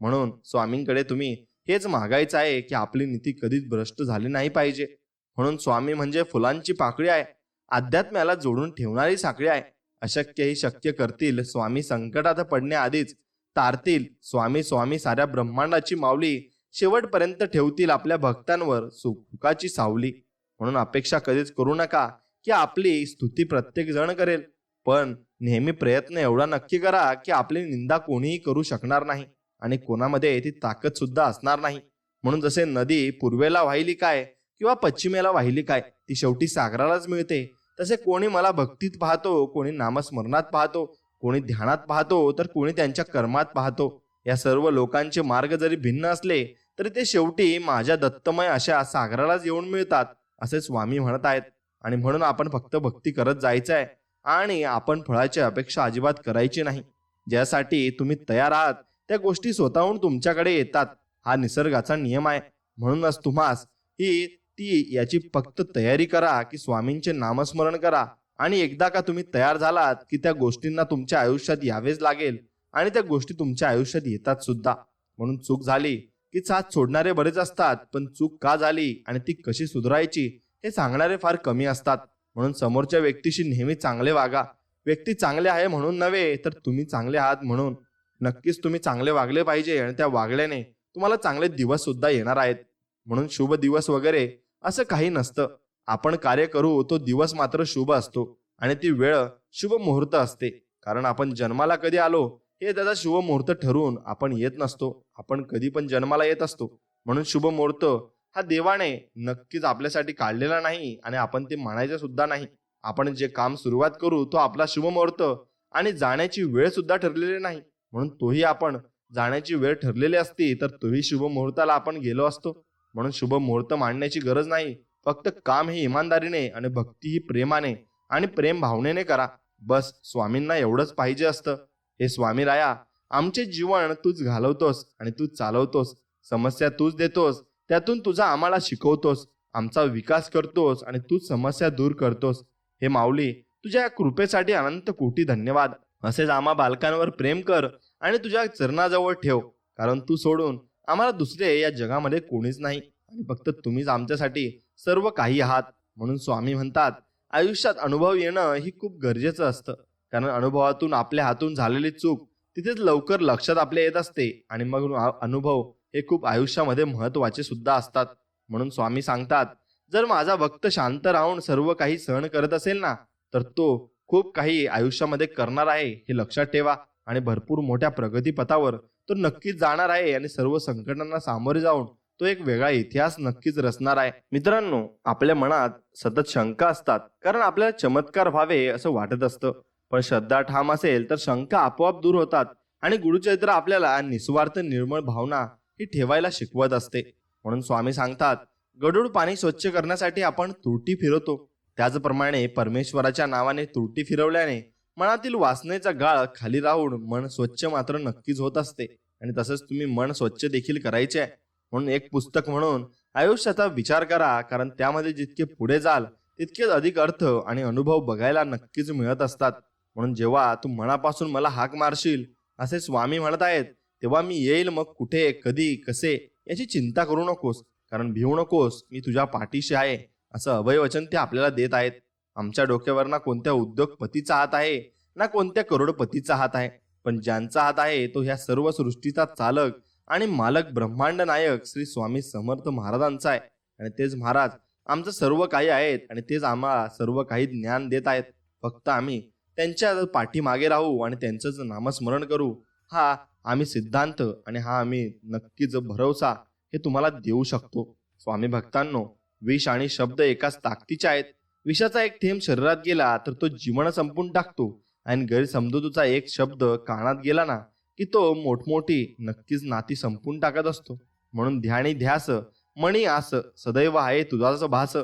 म्हणून स्वामींकडे तुम्ही हेच मागायचं आहे की आपली नीती कधीच भ्रष्ट झाली नाही पाहिजे. म्हणून स्वामी म्हणजे फुलांची पाकळी आहे, अध्यात्म्याला जोडून ठेवणारी साखळी आहे. अशक्यही शक्य करतील स्वामी, संकटात पडण्याआधीच तारतील स्वामी. स्वामी साऱ्या ब्रह्मांडाची माऊली, शेवटपर्यंत ठेवतील आपल्या भक्तांवर सुखाची सावली. म्हणून अपेक्षा कधीच करू नका की आपली स्तुती प्रत्येक जण करेल, पण नेहमी प्रयत्न एवढा नक्की करा की आपली निंदा कोणीही करू शकणार नाही आणि कोणामध्ये ती ताकद सुद्धा असणार नाही. म्हणून जसे नदी पूर्वेला वाहिली काय किंवा पश्चिमेला वाहिली काय, ती शेवटी सागरालाच मिळते, तसे कोणी मला भक्तीत पाहतो, कोणी नामस्मरणात पाहतो, कोणी ध्यानात पाहतो, तर कोणी त्यांच्या कर्मात पाहतो. या सर्व लोकांचे मार्ग जरी भिन्न असले तरी ते शेवटी माझ्या दत्तमय अशा सागरालाच येऊन मिळतात, असे स्वामी म्हणत आहेत. आणि म्हणून आपण फक्त भक्ती करत जायचं आहे आणि आपण फळाची अपेक्षा अजिबात करायची नाही. ज्यासाठी तुम्ही तयार आहात त्या गोष्टी स्वतःहून तुमच्याकडे येतात. हा निसर्गाचा नियम आहे. म्हणूनच तुम्हास ती याची फक्त तयारी करा की स्वामींचे नामस्मरण करा, आणि एकदा का तुम्ही तयार झालात की त्या गोष्टींना तुमच्या आयुष्यात यावेच लागेल आणि त्या गोष्टी तुमच्या आयुष्यात येतात सुद्धा. म्हणून चूक झाली की साथ सोडणारे बरेच असतात, पण चूक का झाली आणि ती कशी सुधारायची हे सांगणारे फार कमी असतात. म्हणून समोरच्या व्यक्तीशी नेहमी चांगले वागा. व्यक्ती चांगले आहे म्हणून नव्हे, तर तुम्ही चांगले आहात म्हणून. नक्कीच तुम्ही चांगले वागले पाहिजे आणि त्या वागल्याने तुम्हाला चांगले दिवस सुद्धा येणार आहेत. म्हणून शुभ दिवस वगैरे असं काही नसतं. आपण कार्य करू तो दिवस मात्र शुभ असतो आणि ती वेळ शुभ मुहूर्त असते. कारण आपण जन्माला कधी आलो हे त्याचा शुभ मुहूर्त ठरवून आपण येत नसतो. आपण कधी पण जन्माला येत असतो. म्हणून शुभ मुहूर्त हा देवाने नक्कीच आपल्यासाठी काढलेला नाही आणि आपण ते मानायचं सुद्धा नाही. आपण जे काम सुरुवात करू तो आपला शुभ मुहूर्त आणि जाण्याची वेळ सुद्धा ठरलेली नाही. म्हणून तोही आपण जाण्याची वेळ ठरलेली असती तर तोही शुभ मुहूर्ताला आपण गेलो असतो. म्हणून शुभ मुहूर्त मांडण्याची गरज नाही. फक्त काम हे इमानदारीने आणि भक्ती ही प्रेमाने आणि प्रेम भावनेने करा. बस स्वामींना एवढंच पाहिजे असतं. हे स्वामी राया, आमचे जीवन तूच घालवतोस आणि तूच चालवतोस. समस्या तूच देतोस, त्यातून तुझा आम्हाला शिकवतोस. आमचा विकास करतोस आणि तूच समस्या दूर करतोस. हे माऊली, तुझ्या या कृपेसाठी अनंत कोटी धन्यवाद. असेच आम्हा बालकांवर प्रेम कर आणि तुझ्या चरणाजवळ ठेव. कारण तू सोडून आम्हाला दुसरे या जगामध्ये कोणीच नाही आणि फक्त तुम्हीच आमच्यासाठी सर्व काही आहात. म्हणून स्वामी म्हणतात, आयुष्यात अनुभव येणं ही खूप गरजेचं असतं. कारण अनुभवातून आपल्या हातून झालेली चूक तिथेच लवकर लक्षात आपल्या येत असते आणि मग अनुभव हे खूप आयुष्यामध्ये महत्वाचे सुद्धा असतात. म्हणून स्वामी सांगतात, जर माझा भक्त शांत राहून सर्व काही सहन करत असेल ना, तर तो खूप काही आयुष्यामध्ये करणार आहे हे लक्षात ठेवा आणि भरपूर मोठ्या प्रगतीपथावर तो नक्कीच जाणार आहे आणि सर्व संकटांना सामोरे जाऊन तो एक वेगळा इतिहास नक्कीच रचणार आहे. मित्रांनो, आपल्या मनात सतत शंका असतात कारण आपल्याला चमत्कार व्हावे असं वाटत असतं. पण श्रद्धा ठाम असेल तर शंका आपोआप दूर होतात आणि गुरुचरित्र आपल्याला निस्वार्थ निर्मळ भावना ही ठेवायला शिकवत असते. म्हणून स्वामी सांगतात, गढूळ पाणी स्वच्छ करण्यासाठी आपण तुरटी फिरवतो, त्याचप्रमाणे परमेश्वराच्या नावाने तुरटी फिरवल्याने मनातील वासनेचा गाळ खाली राहून मन स्वच्छ मात्र नक्कीच होत असते. आणि तसंच तुम्ही मन स्वच्छ देखील करायचे आहे. म्हणून एक पुस्तक म्हणून आयुष्याचा विचार करा, कारण त्यामध्ये जितके पुढे जाल तितकेच अधिक अर्थ आणि अनुभव बघायला नक्कीच मिळत असतात. म्हणून जेव्हा तू मनापासून मला हाक मारशील असे स्वामी म्हणत आहेत, तेव्हा मी येईल. मग कुठे, कधी, कसे याची चिंता करू नकोस, कारण भिवू नकोस, मी तुझ्या पाठीशी आहे असं अभयवचन ते आपल्याला देत आहेत. आमच्या डोक्यावर ना कोणत्या उद्योगपतीचा हात आहे ना कोणत्या करोडपतीचा हात आहे, पण ज्यांचा हात आहे तो ह्या सर्व सृष्टीचा चालक आणि मालक ब्रह्मांड नायक श्री स्वामी समर्थ महाराजांचा आहे. आणि तेच महाराज आमचं सर्व काही आहेत आणि तेच आम्हाला सर्व काही ज्ञान देत आहेत. फक्त आम्ही त्यांच्या पाठीमागे राहू आणि त्यांचंच नामस्मरण करू. हा आम्ही सिद्धांत आणि हा आम्ही नक्कीच भरवसा हे तुम्हाला देऊ शकतो. स्वामी भक्तांनो, विष आणि शब्द एकाच ताकदीचे आहेत. विषाचा एक थेंब शरीरात गेला तर तो जीवन संपून टाकतो आणि गैरसमजुतीचा एक शब्द कानात गेला ना की तो मोठमोठी नक्कीच नाती संपून टाकत असतो. म्हणून ध्यानी ध्यास मणी आस सदैव आहे तुझाच भास,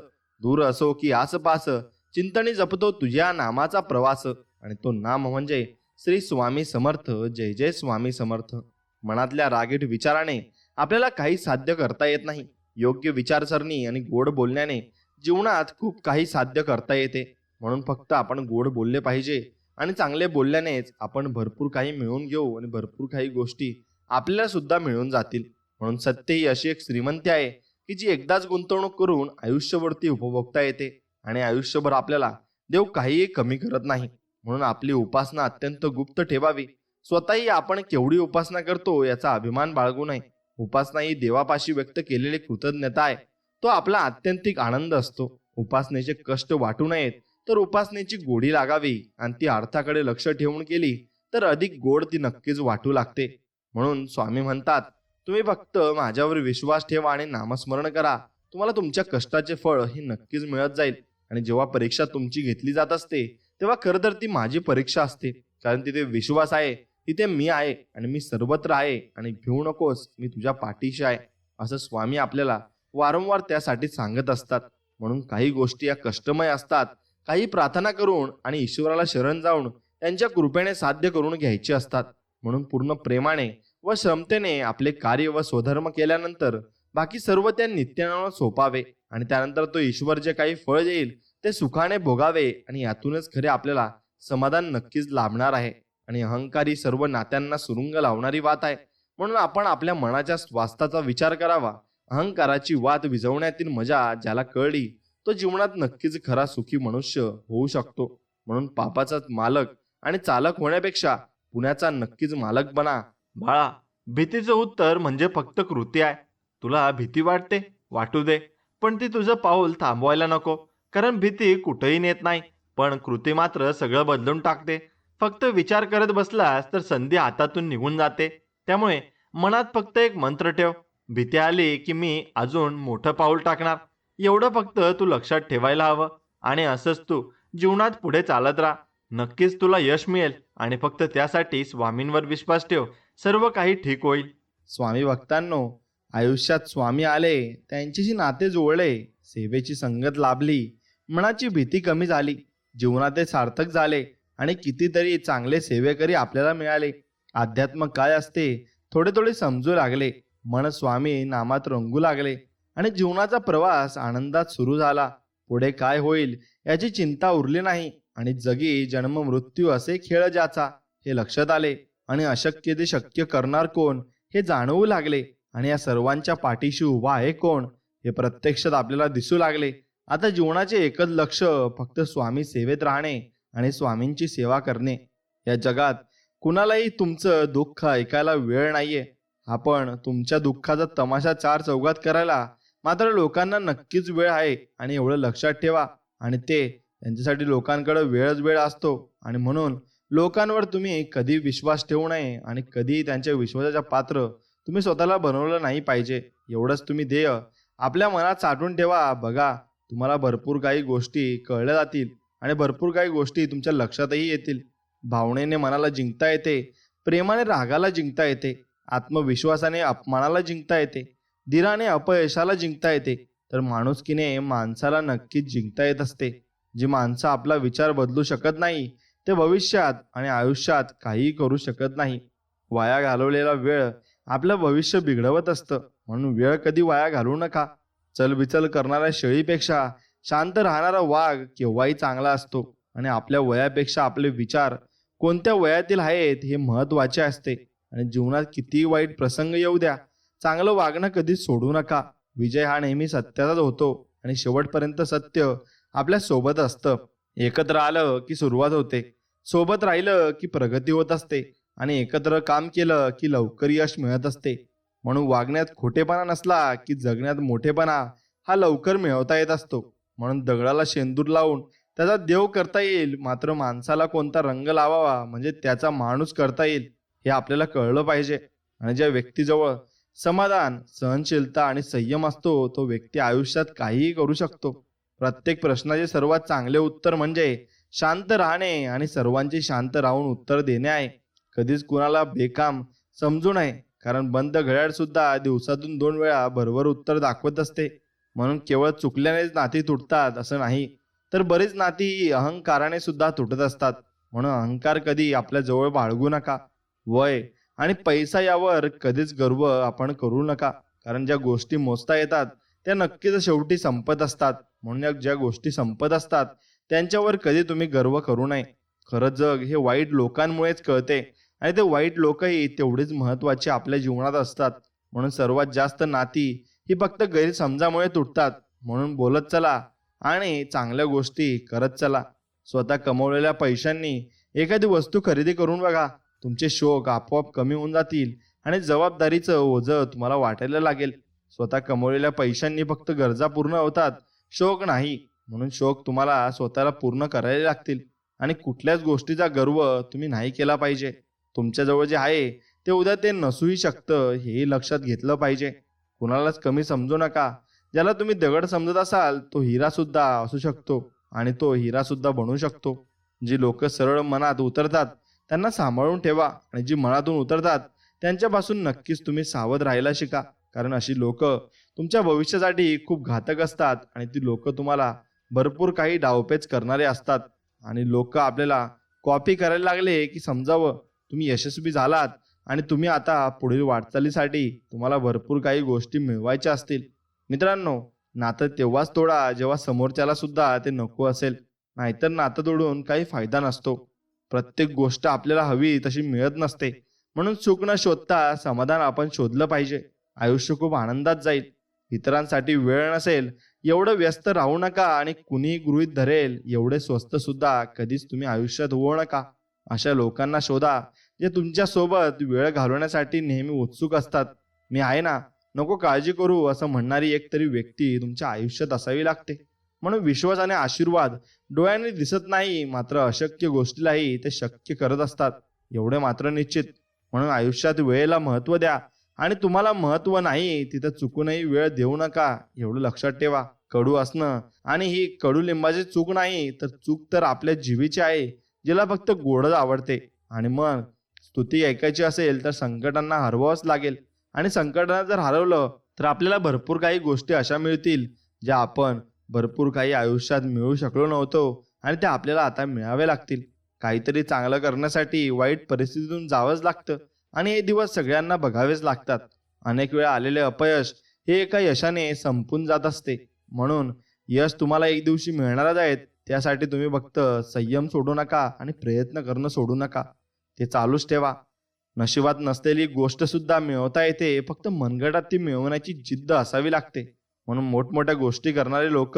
दूर असो की आस पास चिंतनी जपतो तुझ्या नामाचा प्रवास. आणि तो नाम म्हणजे श्री स्वामी समर्थ. जय जय स्वामी समर्थ. मनातल्या रागीट विचाराने आपल्याला काही साध्य करता येत नाही. योग्य विचारसरणी आणि गोड बोलण्याने जीवनात खूप काही साध्य करता येते. म्हणून फक्त आपण गोड बोलले पाहिजे आणि चांगले बोलल्यानेच आपण भरपूर काही मिळवून घेऊ आणि भरपूर काही गोष्टी आपल्याला सुद्धा मिळून जातील. म्हणून सत्य ही अशी एक श्रीमंती आहे की जी एकदाच गुंतवणूक करून आयुष्यभरती उपभोगता येते आणि आयुष्यभर आपल्याला देव काहीही कमी करत नाही. म्हणून आपली उपासना अत्यंत गुप्त ठेवावी. स्वतःही आपण केवढी उपासना करतो याचा अभिमान बाळगू नये. उपासना ही देवापाशी व्यक्त केलेली कृतज्ञता आहे. तो आपला आत्यंतिक आनंद असतो. उपासनेचे कष्ट वाटू नयेत, तर उपासनेची गोडी लागावी आणि ती अर्थाकडे लक्ष ठेवून केली तर अधिक गोड ती नक्कीच वाटू लागते. म्हणून स्वामी म्हणतात, तुम्ही फक्त माझ्यावर विश्वास ठेवा आणि नामस्मरण करा. तुम्हाला तुमच्या कष्टाचे फळ हे नक्कीच मिळत जाईल. आणि जेव्हा परीक्षा तुमची घेतली जात असते तेव्हा खरं तर ती माझी परीक्षा असते. कारण तिथे विश्वास आहे, तिथे मी आहे आणि मी सर्वत्र आहे आणि भिवू नकोस, मी तुझ्या पाठीशी आहे असं स्वामी आपल्याला वारंवार त्यासाठी सांगत असतात. म्हणून काही गोष्टी या कष्टमय असतात, काही प्रार्थना करून आणि ईश्वराला शरण जाऊन त्यांच्या कृपेने साध्य करून घ्यायचे असतात. म्हणून पूर्ण प्रेमाने व क्षमतेने आपले कार्य व स्वधर्म केल्यानंतर बाकी सर्व त्या नित्यानं सोपावे आणि त्यानंतर तो ईश्वर जे काही फळ देईल ते सुखाने भोगावे आणि यातूनच खरे आपल्याला समाधान नक्कीच लाभणार आहे. आणि अहंकारी सर्व नात्यांना सुरुंग लावणारी वात आहे. म्हणून आपण आपल्या मनाच्या स्वास्थ्याचा विचार करावा. अहंकाराची वात विझवण्यातील मजा ज्याला कळली तो जीवनात नक्कीच खरा सुखी मनुष्य होऊ शकतो. म्हणून पापाचा मालक आणि चालक होण्यापेक्षा पुण्याचा नक्कीच मालक बना. बाळा, भीतीचं उत्तर म्हणजे फक्त कृती आहे. तुला भीती वाटते, वाटू दे, पण ती तुझं पाऊल थांबवायला नको. कारण भीती कुठेही नेत नाही, पण कृती मात्र सगळं बदलून टाकते. फक्त विचार करत बसलास तर संधी हातातून निघून जाते. त्यामुळे मनात फक्त एक मंत्र ठेव, भीती आली की मी अजून मोठं पाऊल टाकणार. एवढं फक्त तू लक्षात ठेवायला हवं. आणि असंच तू जीवनात पुढे चालत राहा. नक्कीच तुला यश मिळेल. आणि फक्त त्यासाठी स्वामींवर विश्वास ठेव, सर्व काही ठीक होईल. स्वामी भक्तांनो, आयुष्यात स्वामी आले, त्यांच्याशी नाते जुळले, सेवेची संगत लाभली, मनाची भीती कमी झाली, जीवनात ते सार्थक झाले आणि कितीतरी चांगले सेवेकरी आपल्याला मिळाले. अध्यात्म काय असते थोडे थोडे समजू लागले, मन स्वामी नामात रंगू लागले आणि जीवनाचा प्रवास आनंदात सुरू झाला. पुढे काय होईल याची चिंता उरली नाही आणि जगी जन्म मृत्यू असे खेळ ज्याचा हे लक्षात आले आणि अशक्य ते शक्य करणार कोण हे जाणवू लागले आणि या सर्वांच्या पाठीशी उभा आहे कोण हे प्रत्यक्षात आपल्याला दिसू लागले. आता जीवनाचे एकच लक्ष फक्त स्वामी सेवेत राहणे आणि स्वामींची सेवा करणे. या जगात कुणालाही तुमचं दुःख ऐकायला वेळ नाहीये. आपण तुमच्या दुःखाचा तमाशा चार चौघात करायला मात्र लोकांना नक्कीच वेळ आहे आणि एवढं लक्षात ठेवा. आणि ते त्यांच्यासाठी लोकांकडे वेळच वेळ असतो आणि म्हणून लोकांवर तुम्ही कधी विश्वास ठेवू नये आणि कधी त्यांच्या विश्वासाच्या पात्र तुम्ही स्वतःला बनवलं नाही पाहिजे. एवढंच तुम्ही ध्येय आपल्या मनात साठवून ठेवा. बघा, तुम्हाला भरपूर काही गोष्टी कळल्या जातील आणि भरपूर काही गोष्टी तुमच्या लक्षातही येतील. भावनेने मनाला जिंकता येते, प्रेमाने रागाला जिंकता येते, आत्मविश्वासाने अपमानाला जिंकता येते, धीराने अपयशाला जिंकता येते, तर माणुसकीने माणसाला नक्कीच जिंकता येत असते. जी माणसं आपला विचार बदलू शकत नाही ते भविष्यात आणि आयुष्यात काहीही करू शकत नाही. वाया घालवलेला वेळ आपलं भविष्य बिघडवत असतं. म्हणून वेळ कधी वाया घालवू नका. चलबिचल करणाऱ्या शेळीपेक्षा शांत राहणारा वाघ केव्हाही चांगला असतो आणि आपल्या वयापेक्षा आपले विचार कोणत्या वयातील आहेत हे महत्वाचे असते. आणि जीवनात कितीही वाईट प्रसंग येऊ द्या, चांगलं वागणं कधी सोडू नका. विजय हा नेहमी सत्याचाच होतो आणि शेवटपर्यंत सत्य आपल्या सोबत असतं. एकत्र आलं की सुरुवात होते, सोबत राहिलं की प्रगती होत असते आणि एकत्र काम केलं की लवकर यश मिळत असते. म्हणून वागण्यात खोटेपणा नसला की जगण्यात मोठेपणा हा लवकर मिळवता येत असतो. म्हणून दगडाला शेंदूर लावून त्याचा देव करता येईल, मात्र माणसाला कोणता रंग लावावा म्हणजे त्याचा माणूस करता येईल हे आपल्याला कळलं पाहिजे. आणि ज्या व्यक्तीजवळ समाधान, सहनशीलता आणि संयम असतो तो व्यक्ती आयुष्यात काहीही करू शकतो. प्रत्येक प्रश्नाचे सर्वात चांगले उत्तर म्हणजे शांत राहणे आणि सर्वांची शांत राहून उत्तर देणे आहे. कधीच कुणाला बेकाम समजू नये, कारण बंद घड्याळ सुद्धा दिवसातून 2 वेळा बरोबर उत्तर दाखवत असते. म्हणून केवळ चुकल्यानेच नाती तुटतात असं नाही, तर बरीच नाती अहंकाराने सुद्धा तुटत असतात. म्हणून अहंकार कधी आपल्या जवळ बाळगू नका. वय आणि पैसा यावर कधीच गर्व आपण करू नका, कारण ज्या गोष्टी मोजता येतात त्या नक्कीच शेवटी संपत असतात. म्हणून ज्या गोष्टी संपत असतात त्यांच्यावर कधी तुम्ही गर्व करू नये. खरं जग हे वाईट लोकांमुळेच कळते आणि ते वाईट लोकही तेवढेच महत्वाचे आपल्या जीवनात असतात. म्हणून सर्वात जास्त नाती ही फक्त गैरसमजामुळे तुटतात. म्हणून बोलत चला आणि चांगल्या गोष्टी करत चला. स्वतः कमवलेल्या पैशांनी एखादी वस्तू खरेदी करून बघा. तुमचे शोक आपोआप कमी होऊन जातील आणि जबाबदारीचं ओझं तुम्हाला वाटायला लागेल. स्वतः कमवलेल्या पैशांनी फक्त गरजा पूर्ण होतात, शोक नाही. म्हणून शोक तुम्हाला स्वतःला पूर्ण करायला लागतील आणि कुठल्याच गोष्टीचा गर्व तुम्ही नाही केला पाहिजे. तुमच्याजवळ जे आहे ते उद्या ते नसूही शकतं हेही लक्षात घेतलं पाहिजे. कुणालाच कमी समजू नका. ज्याला तुम्ही दगड समजत असाल तो हिरा सुद्धा असू शकतो आणि तो हिरा सुद्धा बनू शकतो. जी लोक सरळ मनात उतरतात त्यांना सांभाळून ठेवा आणि जी मनातून उतरतात त्यांच्यापासून नक्कीच तुम्ही सावध राहायला शिका, कारण अशी लोक तुमच्या भविष्यासाठी खूप घातक असतात आणि ती लोक तुम्हाला भरपूर काही डावपेच करणारे असतात. आणि लोक आपल्याला कॉपी करायला लागले की समजावं तुम्ही यशस्वी झालात आणि तुम्ही आता पुढील वाटचालीसाठी तुम्हाला भरपूर काही गोष्टी मिळवायच्या असतील. मित्रांनो, नातं तेव्हाच तोडा जेव्हा समोरच्याला सुद्धा ते नको असेल, नाहीतर नातं तोडून काही फायदा नसतो. प्रत्येक गोष्ट आपल्याला हवी तशी मिळत नसते, म्हणून सुख न शोधता समाधान आपण शोधलं पाहिजे. आयुष्य खूप आनंदात जाईल. इतरांसाठी वेळ नसेल एवढं व्यस्त राहू नका आणि कुणी गृहीत धरेल एवढे स्वस्त सुद्धा कधीच तुम्ही आयुष्यात होऊ नका. अशा लोकांना शोधा जे तुमच्या सोबत वेळ घालवण्यासाठी नेहमी उत्सुक असतात. मी आहे ना, नको काळजी करू असं म्हणणारी एक तरी व्यक्ती तुमच्या आयुष्यात असावी लागते. म्हणून विश्वास आणि आशीर्वाद डोळ्यांनी दिसत नाही, मात्र अशक्य गोष्टीलाही ते शक्य करत असतात, एवढे मात्र निश्चित. म्हणून आयुष्यात वेळेला महत्त्व द्या आणि तुम्हाला महत्त्व नाही तिथं चुकूनही वेळ देऊ नका, एवढं लक्षात ठेवा. कडू असणं आणि ही कडुलिंबाची चूक नाही, तर चूक तर आपल्या जीवीची आहे, जिला फक्त गोडच आवडते. आणि मग स्तुती ऐकायची असेल तर संकटांना हरवावंच लागेल. आणि संकटांना जर हरवलं तर आपल्याला भरपूर काही गोष्टी अशा मिळतील ज्या आपण भरपूर काही आयुष्यात मिळू शकलो नव्हतो आणि त्या आपल्याला आता मिळाव्या लागतील. काहीतरी चांगलं करण्यासाठी वाईट परिस्थितीतून जावंच लागतं आणि हे दिवस सगळ्यांना बघावेच लागतात. अनेक वेळा आलेले अपयश हे एका यशाने संपून जात असते. म्हणून यश तुम्हाला एक दिवशी मिळणारच आहेत. त्यासाठी तुम्ही फक्त संयम सोडू नका आणि प्रयत्न करणं सोडू नका, ते चालूच ठेवा. नशिबात नसलेली गोष्ट सुद्धा मिळवता येते, फक्त मनगटात ती मिळवण्याची जिद्द असावी लागते. म्हणून मोठमोठ्या गोष्टी करणारे लोक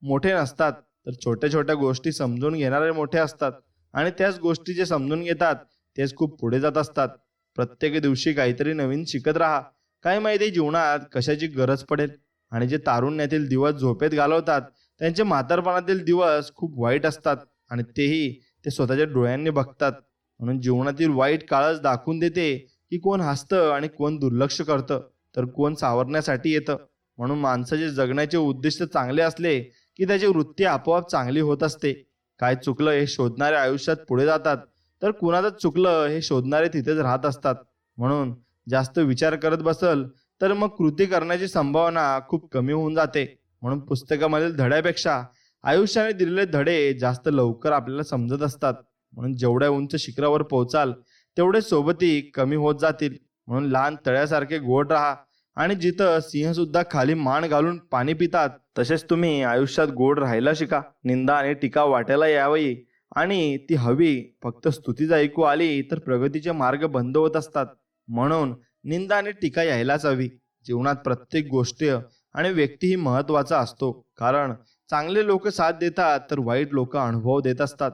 मोठे नसतात, तर छोट्या छोट्या गोष्टी समजून घेणारे मोठे असतात. आणि त्याच गोष्टी जे समजून घेतात तेच खूप पुढे जात असतात. प्रत्येक दिवशी काहीतरी नवीन शिकत राहा. काय माहिती जीवनात कशाची गरज पडेल. आणि जे तारुण्यातील दिवस झोपेत घालवतात त्यांचे म्हातारपणातील दिवस खूप वाईट असतात आणि तेही ते स्वतःच्या डोळ्यांनी बघतात. म्हणून जीवनातील वाईट काळच दाखवून देते की कोण हसतं आणि कोण दुर्लक्ष करतं, तर कोण सावरण्यासाठी येतं. म्हणून माणसाचे जगण्याचे उद्दिष्ट चांगले असले की त्याची वृत्ती आपोआप चांगली होत असते. काय चुकलं हे शोधणारे आयुष्यात पुढे जातात, तर कुणाचं चुकलं हे शोधणारे तिथेच राहत असतात. म्हणून जास्त विचार करत बसल तर मग कृती करण्याची संभावना खूप कमी होऊन जाते. म्हणून पुस्तकामधील धड्यापेक्षा आयुष्याने दिलेले धडे जास्त लवकर आपल्याला समजत असतात. म्हणून जेवढ्या उंच शिखरावर पोहोचाल तेवढे सोबती कमी होत जातील. म्हणून लहान तळ्यासारखे गोड राहा आणि जिथं सिंह सुद्धा खाली मान घालून पाणी पितात, तसेच तुम्ही आयुष्यात गोड राहायला शिका. निंदा आणि टीका वाटायला यावी आणि ती हवी. फक्त स्तुतीच ऐकू आली तर प्रगतीचे मार्ग बंद होत असतात. म्हणून निंदा आणि टीका यायलाच हवी. जीवनात प्रत्येक गोष्ट आणि व्यक्ती ही महत्वाचा असतो, कारण चांगले लोक साथ देतात तर वाईट लोक अनुभव देत असतात.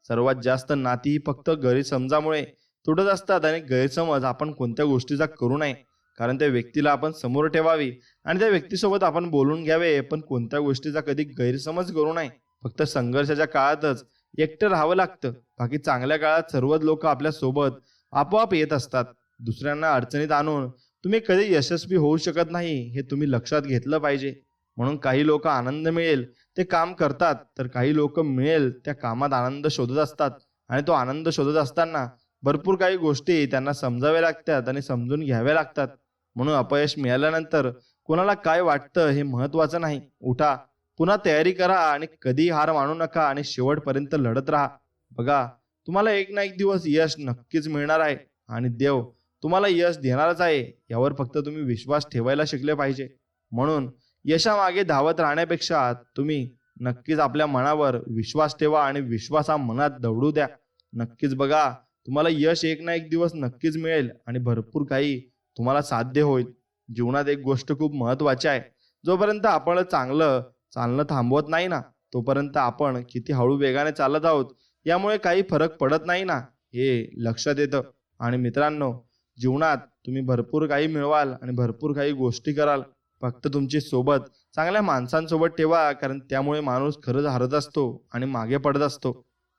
सर्वात जास्त नाती ही फक्त गैरसमजामुळे तुटत असतात आणि गैरसमज आपण कोणत्या गोष्टीचा करू नये, कारण त्या व्यक्तीला आपण समोर ठेवावी आणि त्या व्यक्तीसोबत आपण बोलून घ्यावे, पण कोणत्या गोष्टीचा कधी गैरसमज करू नये. फक्त संघर्षाच्या काळातच एकटं राहावं लागतं, बाकी चांगल्या काळात सर्वच लोक आपल्या सोबत आपोआप येत असतात. दुसऱ्यांना अडचणीत आणून तुम्ही कधी यशस्वी होऊ शकत नाही, हे तुम्ही लक्षात घेतलं पाहिजे. म्हणून काही लोक आनंद मिळेल ते काम करतात, तर काही लोक मिळेल त्या कामात आनंद शोधत असतात. आणि तो आनंद शोधत असताना भरपूर काही गोष्टी त्यांना समजाव्या लागतात आणि समजून घ्याव्या लागतात. म्हणून अपयश मिळाल्यानंतर कोणाला काय वाटतं हे महत्वाचं नाही. उठा, पुन्हा तयारी करा आणि कधी हार मानू नका आणि शेवटपर्यंत लढत राहा. बघा, तुम्हाला एक ना एक दिवस यश नक्कीच मिळणार आहे आणि देव तुम्हाला यश देणारच आहे, यावर फक्त तुम्ही विश्वास ठेवायला शिकले पाहिजे. म्हणून यशामागे धावत राहण्यापेक्षा तुम्ही नक्कीच आपल्या मनावर विश्वास ठेवा आणि विश्वास हा मनात दौडू द्या. नक्कीच बघा, तुम्हाला यश एक ना एक दिवस नक्कीच मिळेल आणि भरपूर काही तुम्हाला साध्य होईल. जीवनात एक गोष्ट खूप महत्वाची आहे. जोपर्यंत आपण चालणं थांबवत नाही ना, तोपर्यंत आपण किती हळू वेगाने चालत आहोत यामुळे काही फरक पडत नाही ना, हे लक्षात येतं. आणि मित्रांनो, जीवनात तुम्ही भरपूर काही मिळवाल आणि भरपूर काही गोष्टी कराल, फक्त तुमची सोबत चांगल्या माणसांसोबत ठेवा, कारण त्यामुळे माणूस खरंच हरत असतो आणि मागे पडत असतो.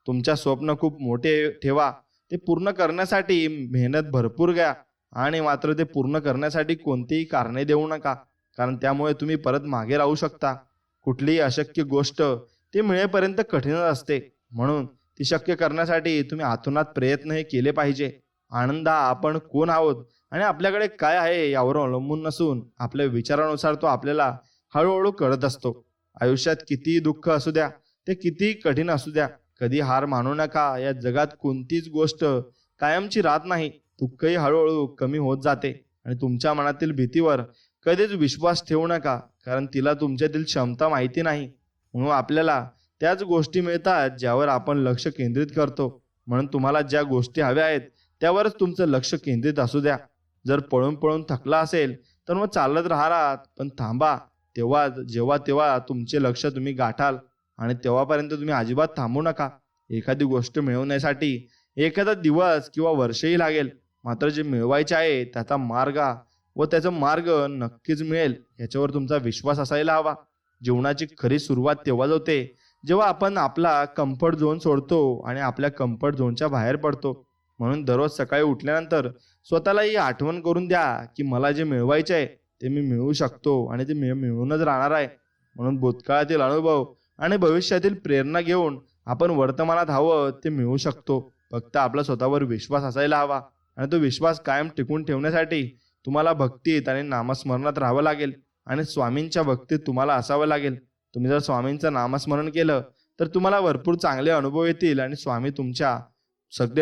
तुमच्या स्वप्न खूप मोठे ठेवा, ते पूर्ण करण्यासाठी मेहनत भरपूर घ्या आणि मात्र ते पूर्ण करण्यासाठी कोणतीही कारणे देऊ नका, कारण त्यामुळे तुम्ही परत मागे राहू शकता. कुठलीही अशक्य गोष्ट ती मिळेपर्यंत कठीणच असते. म्हणून ती शक्य करण्यासाठी तुम्ही आतोनात प्रयत्न हे केले पाहिजे. आनंद हा आपण कोण आहोत आणि आपल्याकडे काय आहे यावर अवलंबून नसून आपल्या विचारानुसार तो आपल्याला हळूहळू कळत असतो. आयुष्यात कितीही दुःख असू द्या, ते कितीही कठीण असू द्या, कधी हार मानू नका. या जगात कोणतीच गोष्ट कायमची राहत नाही. दुःखही हळूहळू कमी होत जाते. आणि तुमच्या मनातील भीतीवर कधीच विश्वास ठेवू नका, कारण तिला तुमच्यातील क्षमता माहिती नाही. म्हणून आपल्याला त्याच गोष्टी मिळतात ज्यावर आपण लक्ष केंद्रित करतो. म्हणून तुम्हाला ज्या गोष्टी हव्या आहेत त्यावरच तुमचं लक्ष केंद्रित असू द्या. जर पळून पळून थकला असेल तर मग चालत राहा, पण थांबा. जेव्हा तुमचे लक्ष तुम्ही गाठाल, आणि तेव्हापर्यंत तुम्ही अजिबात थांबू नका. एखादी गोष्ट मिळवण्यासाठी एखादा दिवस किंवा वर्षही लागेल, मात्र जे मिळवायचे आहे त्याचा मार्ग नक्कीच मिळेल, याच्यावर तुमचा विश्वास असायला हवा. जीवनाची खरी सुरुवात तेव्हाच होते जेव्हा आपण आपला कम्फर्ट झोन सोडतो आणि आपल्या कम्फर्ट झोनच्या बाहेर पडतो. म्हणून दररोज सकाळी उठल्यानंतर स्वतःला ही आठवण करून द्या की मला जे मिळवायचे आहे ते मी मिळवू शकतो, आणि ते मिळूनच राहणार आहे. म्हणून भूतकाळातील अनुभव आणि भविष्यातील प्रेरणा घेऊन आपण वर्तमानात हवं ते मिळवू शकतो. फक्त आपला स्वतःवर विश्वास असायला हवा, आणि तो विश्वास कायम टिकून ठेवण्यासाठी तुम्हाला भक्तीत आणि नामस्मरणात राहावं लागेल. आणि स्वामींच्या भक्तीत तुम्हाला असावं लागेल. तुम्ही जर स्वामींचं नामस्मरण केलं तर तुम्हाला भरपूर चांगले अनुभव येतील, आणि स्वामी तुमच्या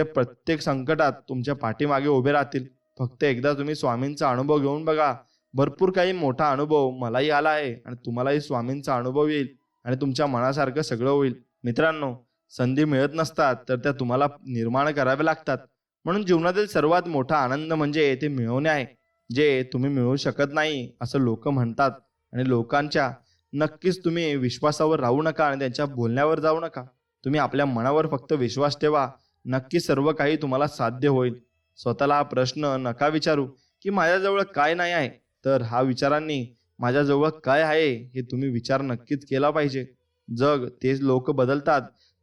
प्रत्येक संकटात तुमच्या पाठीमागे उभे राहतील. फक्त एकदा तुम्ही स्वामींचा अनुभव घेऊन बघा. भरपूर काही मोठा अनुभव मलाही आला आहे, आणि तुम्हालाही स्वामींचा अनुभव येईल, आणि तुमच्या मनासारखं सगळं होईल. मित्रांनो, संधी मिळत नसतात तर त्या तुम्हाला निर्माण कराव्या लागतात. म्हणून जीवनातील सर्वात मोठा आनंद म्हणजे ते मिळवणे आहे, जे तुम्ही मिळवू शकत नाही असं लोक म्हणतात. आणि लोकांच्या नक्कीच तुम्ही विश्वासावर राहू नका आणि त्यांच्या बोलण्यावर जाऊ नका. तुम्ही आपल्या मनावर फक्त विश्वास ठेवा. नक्की सर्व काही तुम्हाला साध्य होईल. स्वतःला हा प्रश्न नका विचारू की माझ्याजवळ काय नाही आहे, तर हा विचारांनी माझ्याजवळ काय आहे हे तुम्ही विचार नक्कीच केला पाहिजे. जग तेच लोक बदलतात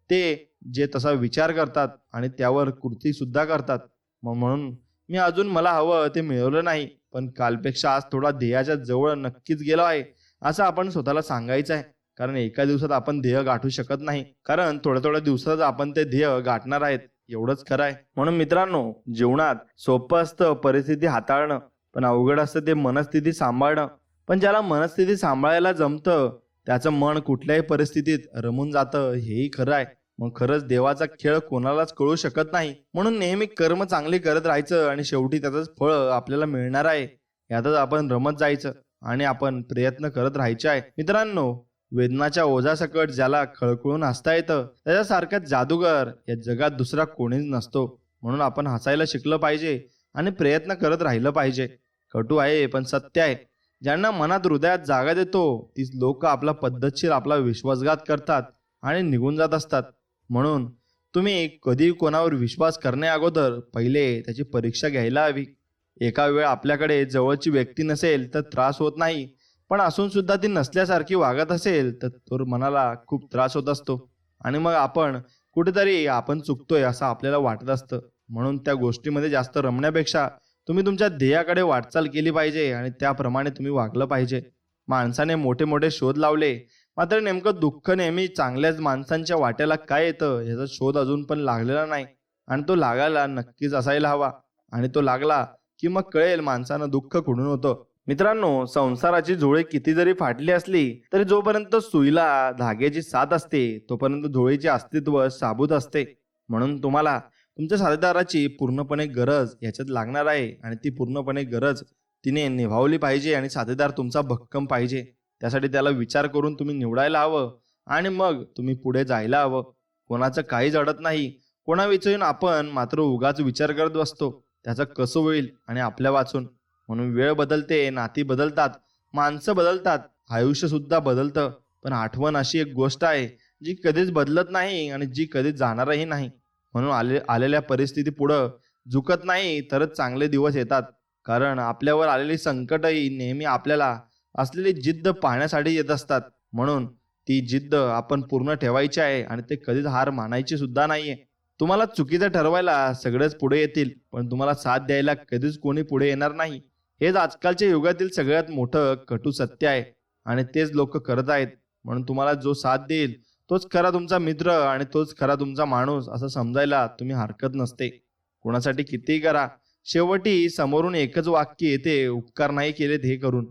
ते जे तसा विचार करतात आणि त्यावर कृती सुद्धा करतात. म्हणून मी अजून मला हवं ते मिळवलं नाही, पण कालपेक्षा आज थोडा ध्येयाच्या जवळ नक्कीच गेलो आहे असं आपण स्वतःला सांगायचं आहे. कारण एका दिवसात आपण ध्येय गाठू शकत नाही, कारण थोड्या थोड्या दिवसात आपण ते ध्येय गाठणार आहेत, एवढंच खरं आहे. म्हणून मित्रांनो, जीवनात सोपं असतं परिस्थिती हाताळणं, पण अवघड असतं ते मनस्थिती सांभाळणं. पण ज्याला मनस्थिती सांभाळायला जमतं त्याचं मन कुठल्याही परिस्थितीत रमून जातं, हेही खरं आहे. मग खरंच देवाचा खेळ कोणालाच कळू शकत नाही. म्हणून नेहमी कर्म चांगले करत राहायचं, आणि शेवटी त्याचंच फळ आपल्याला मिळणार आहे यातच आपण रमत जायचं, आणि आपण प्रयत्न करत राहायचे आहे. मित्रांनो, वेदनाच्या ओझासकट ज्याला खळखळून हसता येतं त्याच्यासारखा जादूगार या जगात दुसरा कोणीच नसतो. म्हणून आपण हसायला शिकलं पाहिजे आणि प्रयत्न करत राहिलं पाहिजे. कटू आहे पण सत्य आहे. ज्यांना मनात हृदयात जागा देतो तीच लोक आपला विश्वासघात करतात आणि निघून जात असतात. म्हणून तुम्ही कधी कोणावर विश्वास करण्या अगोदर पहिले त्याची परीक्षा घ्यायला हवी. एका वेळ आपल्याकडे जवळची व्यक्ती नसेल तर त्रास होत नाही, पण असून सुद्धा ती नसल्यासारखी वागत असेल तर मनाला खूप त्रास होत असतो, आणि मग आपण कुठेतरी आपण चुकतोय असं आपल्याला वाटत असतं. म्हणून त्या गोष्टीमध्ये जास्त रमण्यापेक्षा तुम्ही तुमच्या ध्येयाकडे वाटचाल केली पाहिजे, आणि त्याप्रमाणे तुम्ही वागलं पाहिजे. माणसाने मोठे मोठे शोध लावले, मात्र नेमकं दुःख नेहमी चांगल्याच माणसांच्या वाट्याला काय येतं याचा शोध अजून पण लागलेला नाही, आणि तो लागायला नक्कीच असायला हवा. आणि तो लागला की मग कळेल माणसानं दुःख कुठून होतं. मित्रांनो, संसाराची झोळी किती जरी फाटली असली तरी जोपर्यंत सुईला धाग्याची साथ असते तोपर्यंत झोळीचे अस्तित्व साबूत असते. म्हणून तुम्हाला तुमच्या साथीदाराची पूर्णपणे गरज याच्यात लागणार आहे, आणि ती पूर्णपणे गरज तिने निभावली पाहिजे, आणि साथीदार तुमचा भक्कम पाहिजे. त्यासाठी त्याला विचार करून तुम्ही निवडायला हवं, आणि मग तुम्ही पुढे जायला हवं. कोणाचं काहीच अडत नाही. कोणाविषयी आपण मात्र उगाच विचार करत बसतो त्याचं कसं होईल आणि आपल्या वाचून. म्हणून वेळ बदलते, नाती बदलतात, माणसं बदलतात, आयुष्य सुद्धा बदलतं, पण आठवण अशी एक गोष्ट आहे जी कधीच बदलत नाही आणि जी कधीच जाणारही नाही. म्हणून आलेल्या परिस्थिती पुढं झुकत नाही तरच चांगले दिवस येतात. कारण आपल्यावर आलेली संकटही नेहमी आपल्याला असलेली जिद्द पाहण्यासाठी येत असतात. म्हणून ती जिद्द आपण पूर्ण ठेवायची आहे, आणि ते कधीच हार मानायची सुद्धा नाहीये. तुम्हाला चुकीचं ठरवायला सगळेच पुढे येतील, पण तुम्हाला साथ द्यायला कधीच कोणी पुढे येणार नाही. हेच आजकालच्या युगातील सगळ्यात मोठं कटू सत्य आहे, आणि तेच लोक करत आहेत. म्हणून तुम्हाला जो साथ देईल तोच खरा तुमचा मित्र आणि तोच खरा तुमचा माणूस असं समजायला तुम्ही हरकत नसते. कोणासाठी कितीही करा, शेवटी समोरून एकच वाक्य येते, उपकार नाही केलेत हे करून.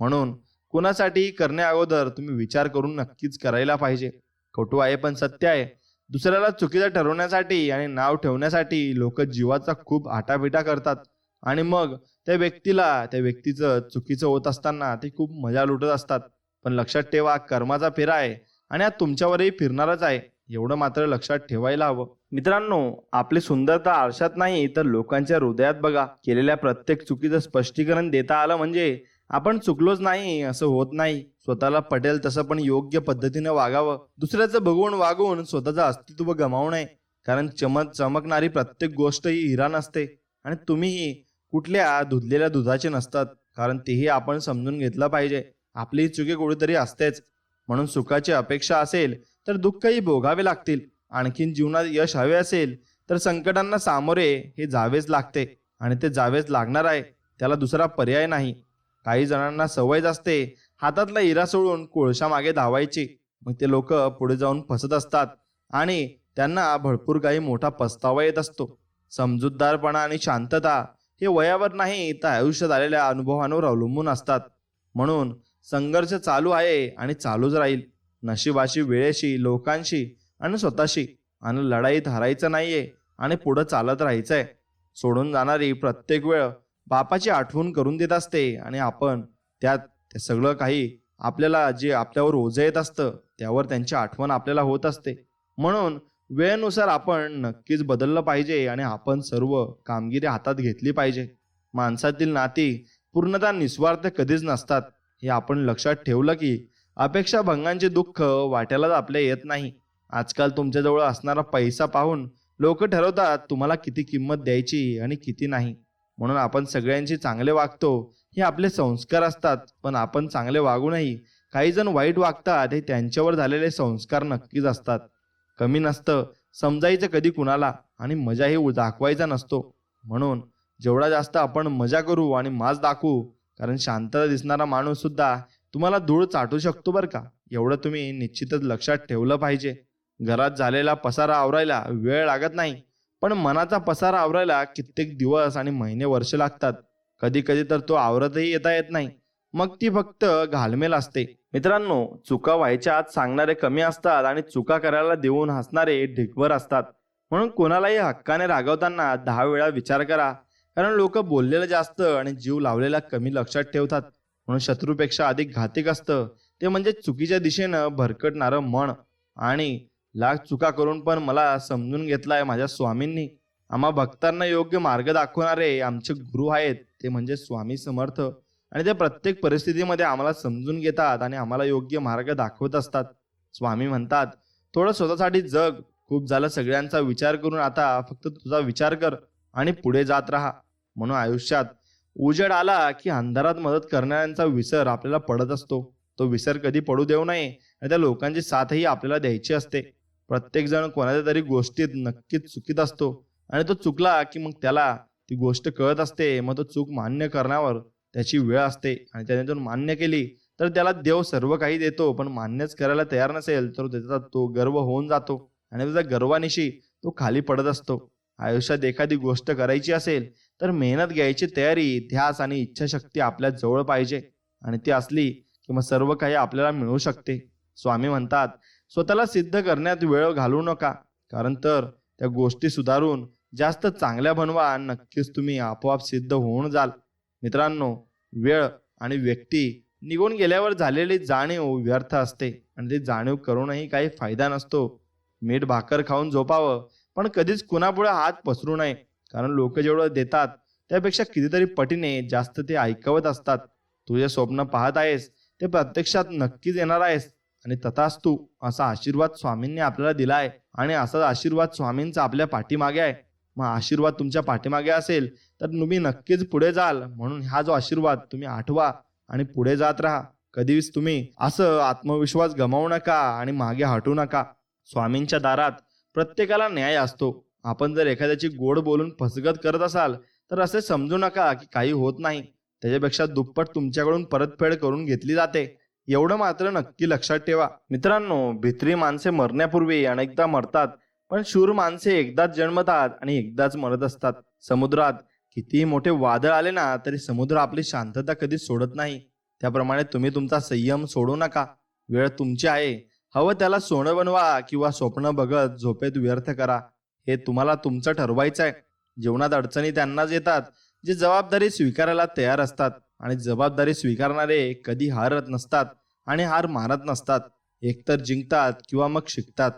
म्हणून कुणासाठी करण्या अगोदर तुम्ही विचार करून नक्कीच करायला पाहिजे. कटू आहे पण सत्य आहे. दुसऱ्याला चुकीचं ठरवण्यासाठी आणि नाव ठेवण्यासाठी लोक जीवाचा खूप आटापिटा करतात आणि मग त्या व्यक्तीचं चुकीचं होत असताना ते खूप मजा लुटत असतात. पण लक्षात ठेवा, कर्माचा फेरा आहे आणि हा तुमच्यावरही फिरणारच आहे, एवढं मात्र लक्षात ठेवायला हवं. मित्रांनो, आपली सुंदरता आरशात नाही तर लोकांच्या हृदयात बघा. केलेल्या प्रत्येक चुकीचं स्पष्टीकरण देता आलं म्हणजे आपण चुकलोच नाही असं होत नाही. स्वतःला पटेल तसं पण योग्य पद्धतीने वागावं. दुसऱ्याचं बघून वागून स्वतःचं अस्तित्व गमावू नये. कारण चमकणारी प्रत्येक गोष्ट ही हिरा नसते आणि तुम्हीही कुठल्या धुतलेल्या दुधाचे नसतात. कारण तेही आपण समजून घेतलं पाहिजे. आपली चुकी कुठेतरी असतेच. म्हणून सुखाची अपेक्षा असेल तर दुःखही भोगावे लागतील. आणखीन जीवनात यश हवे असेल तर संकटांना सामोरे हे जावेच लागते आणि ते जावेच लागणार आहे. त्याला दुसरा पर्याय नाही. काही जणांना सवयच असते हातातला हिरा सोडून कोळशा मागे धावायची. मग ते लोक पुढे जाऊन फसत असतात आणि त्यांना भरपूर काही मोठा पस्तावा येत असतो. समजूतदारपणा आणि शांतता हे वयावर नाही तर आयुष्यात आलेल्या अनुभवांवर अवलंबून असतात. म्हणून संघर्ष चालू आहे आणि चालूच राहील. नशिबाशी, वेळेशी, लोकांशी आणि स्वतःशी. आणि लढाईत हारायचं नाहीये आणि पुढं चालत राहायचंय. सोडून जाणारी प्रत्येक वेळ बापाची आठवण करून देत असते आणि आपण त्यात ते सगळं काही आपल्याला जे आपल्यावर ओझं येत असतं त्यावर त्यांची आठवण आपल्याला होत असते. म्हणून वेळेनुसार आपण नक्कीच बदललं पाहिजे आणि आपण सर्व कामगिरी हातात घेतली पाहिजे. माणसातील नाती पूर्णतः निस्वार्थ कधीच नसतात. हे आपण लक्षात ठेवलं की अपेक्षा भंगांचे दुःख वाट्यालाच आपल्या येत नाही. आजकाल तुमच्याजवळ असणारा पैसा पाहून लोक ठरवतात तुम्हाला किती किंमत द्यायची आणि किती नाही. म्हणून आपण सगळ्यांशी चांगले वागतो हे आपले संस्कार असतात. पण आपण चांगले वागूनही काही जण वाईट वागतात हे त्यांच्यावर झालेले संस्कार नक्कीच असतात. कमी नसतं समजायचं कधी कुणाला आणि मजाही दाखवायचा नसतो. म्हणून जेवढा जास्त आपण मजा करू आणि माज दाखवू, कारण शांतता दिसणारा माणूस सुद्धा तुम्हाला धूळ चाटू शकतो बरं का. एवढं तुम्ही निश्चितच लक्षात ठेवलं पाहिजे. घरात झालेला पसारा आवरायला वेळ लागत नाही, पण मनाचा पसारा आवरायला कित्येक दिवस आणि महिने वर्ष लागतात. कधी कधी तर तो आवरतही येत नाही. मग ती फक्त घालमेल असते. मित्रांनो, चुका व्हायच्या आत सांगणारे कमी असतात आणि चुका करायला देऊन हसणारे ढिगभर असतात. म्हणून कोणालाही हक्काने रागवताना 10 वेळा विचार करा. कारण लोक बोललेलं जास्त आणि जीव लावलेला कमी लक्षात ठेवतात. म्हणून शत्रूपेक्षा अधिक घातक असतं ते म्हणजे चुकीच्या दिशेनं भरकटणारं मन. आणि लाख चुका करून पण मला समजून घेतलाय माझ्या स्वामींनी. आम्हा भक्तांना योग्य मार्ग दाखवणारे आमचे गुरु आहेत ते म्हणजे स्वामी समर्थ. आणि ते प्रत्येक परिस्थितीमध्ये आम्हाला समजून घेतात आणि आम्हाला योग्य मार्ग दाखवत असतात. स्वामी म्हणतात, थोडं स्वतःसाठी जग. खूप झालं सगळ्यांचा विचार करून, आता फक्त तुझा विचार कर आणि पुढे जात राहा. म्हणून आयुष्यात उजेड आला की अंधारात मदत करणाऱ्यांचा विसर आपल्याला पडत असतो. तो विसर कधी पडू देऊ नये आणि त्या लोकांची साथही आपल्याला द्यायची असते. प्रत्येक जण कोणाच्या तरी गोष्टीत नक्कीच चुकीत असतो आणि तो चुकला की मग त्याला ती गोष्ट कळत असते. मग तो चूक मान्य करण्यावर त्याची वेळ असते आणि त्याने जर मान्य केली तर त्याला देव सर्व काही देतो. पण मान्यच करायला तयार नसेल तर त्याचा तो गर्व होऊन जातो आणि त्याच्या गर्वानिशी तो खाली पडत असतो. आयुष्यात एखादी गोष्ट करायची असेल तर मेहनत घ्यायची तयारी, ध्यास आणि इच्छाशक्ती आपल्या जवळ पाहिजे आणि ती असली की मग सर्व काही आपल्याला मिळू शकते. स्वामी म्हणतात, स्वतःला सिद्ध करण्यात वेळ घालवू नका, कारण तर त्या गोष्टी सुधारून जास्त चांगल्या बनवा. नक्कीच तुम्ही आपोआप सिद्ध होऊन जाल. मित्रांनो, वेळ आणि व्यक्ती निघून गेल्यावर झालेली जाणीव व्यर्थ असते आणि ती जाणीव करूनही काही फायदा नसतो. मीठ भाकर खाऊन झोपावं, पण कधीच कुणापुढे हात पसरू नये. कारण लोक जेवढं देतात त्यापेक्षा कितीतरी पटीने जास्त ते ऐकवत असतात. तुझे स्वप्न पाहत आहेस ते प्रत्यक्षात नक्कीच येणार आहेस आणि तथास्तु असा आशीर्वाद स्वामींनी आपल्याला दिला आहे आणि असाच आशीर्वाद स्वामींचा आपल्या पाठीमागे आहे. मग आशीर्वाद तुमच्या पाठीमागे असेल तर तुम्ही नक्कीच पुढे जाल. म्हणून हा जो आशीर्वाद तुम्ही आठवा आणि पुढे जात राहा. कधीच तुम्ही असं आत्मविश्वास गमावू नका आणि मागे हटू नका. स्वामींच्या दारात प्रत्येकाला न्याय असतो. आपण जर एखाद्याची गोड बोलून फसगत करत असाल तर असे समजू नका की काही होत नाही. त्याच्यापेक्षा दुप्पट तुमच्याकडून परतफेड करून घेतली जाते. एवढं मात्र नक्की लक्षात ठेवा. मित्रांनो, भित्री माणसे मरण्यापूर्वी अनेकदा मरतात, पण शूर माणसे एकदाच जन्मतात आणि एकदाच मरत असतात. समुद्रात कितीही मोठे वादळ आले ना तरी समुद्र आपली शांतता कधी सोडत नाही. त्याप्रमाणे तुम्ही तुमचा संयम सोडू नका. वेळ तुमची आहे हवं त्याला सोनं बनवा किंवा स्वप्न बघत झोपेत व्यर्थ करा, हे तुम्हाला तुमचं ठरवायचं आहे. जीवनात अडचणी त्यांनाच येतात जे जबाबदारी स्वीकारायला तयार असतात, आणि जबाबदारी स्वीकारणारे कधी हारत नसतात आणि हार मानत नसतात. एकतर जिंकतात किंवा मग शिकतात.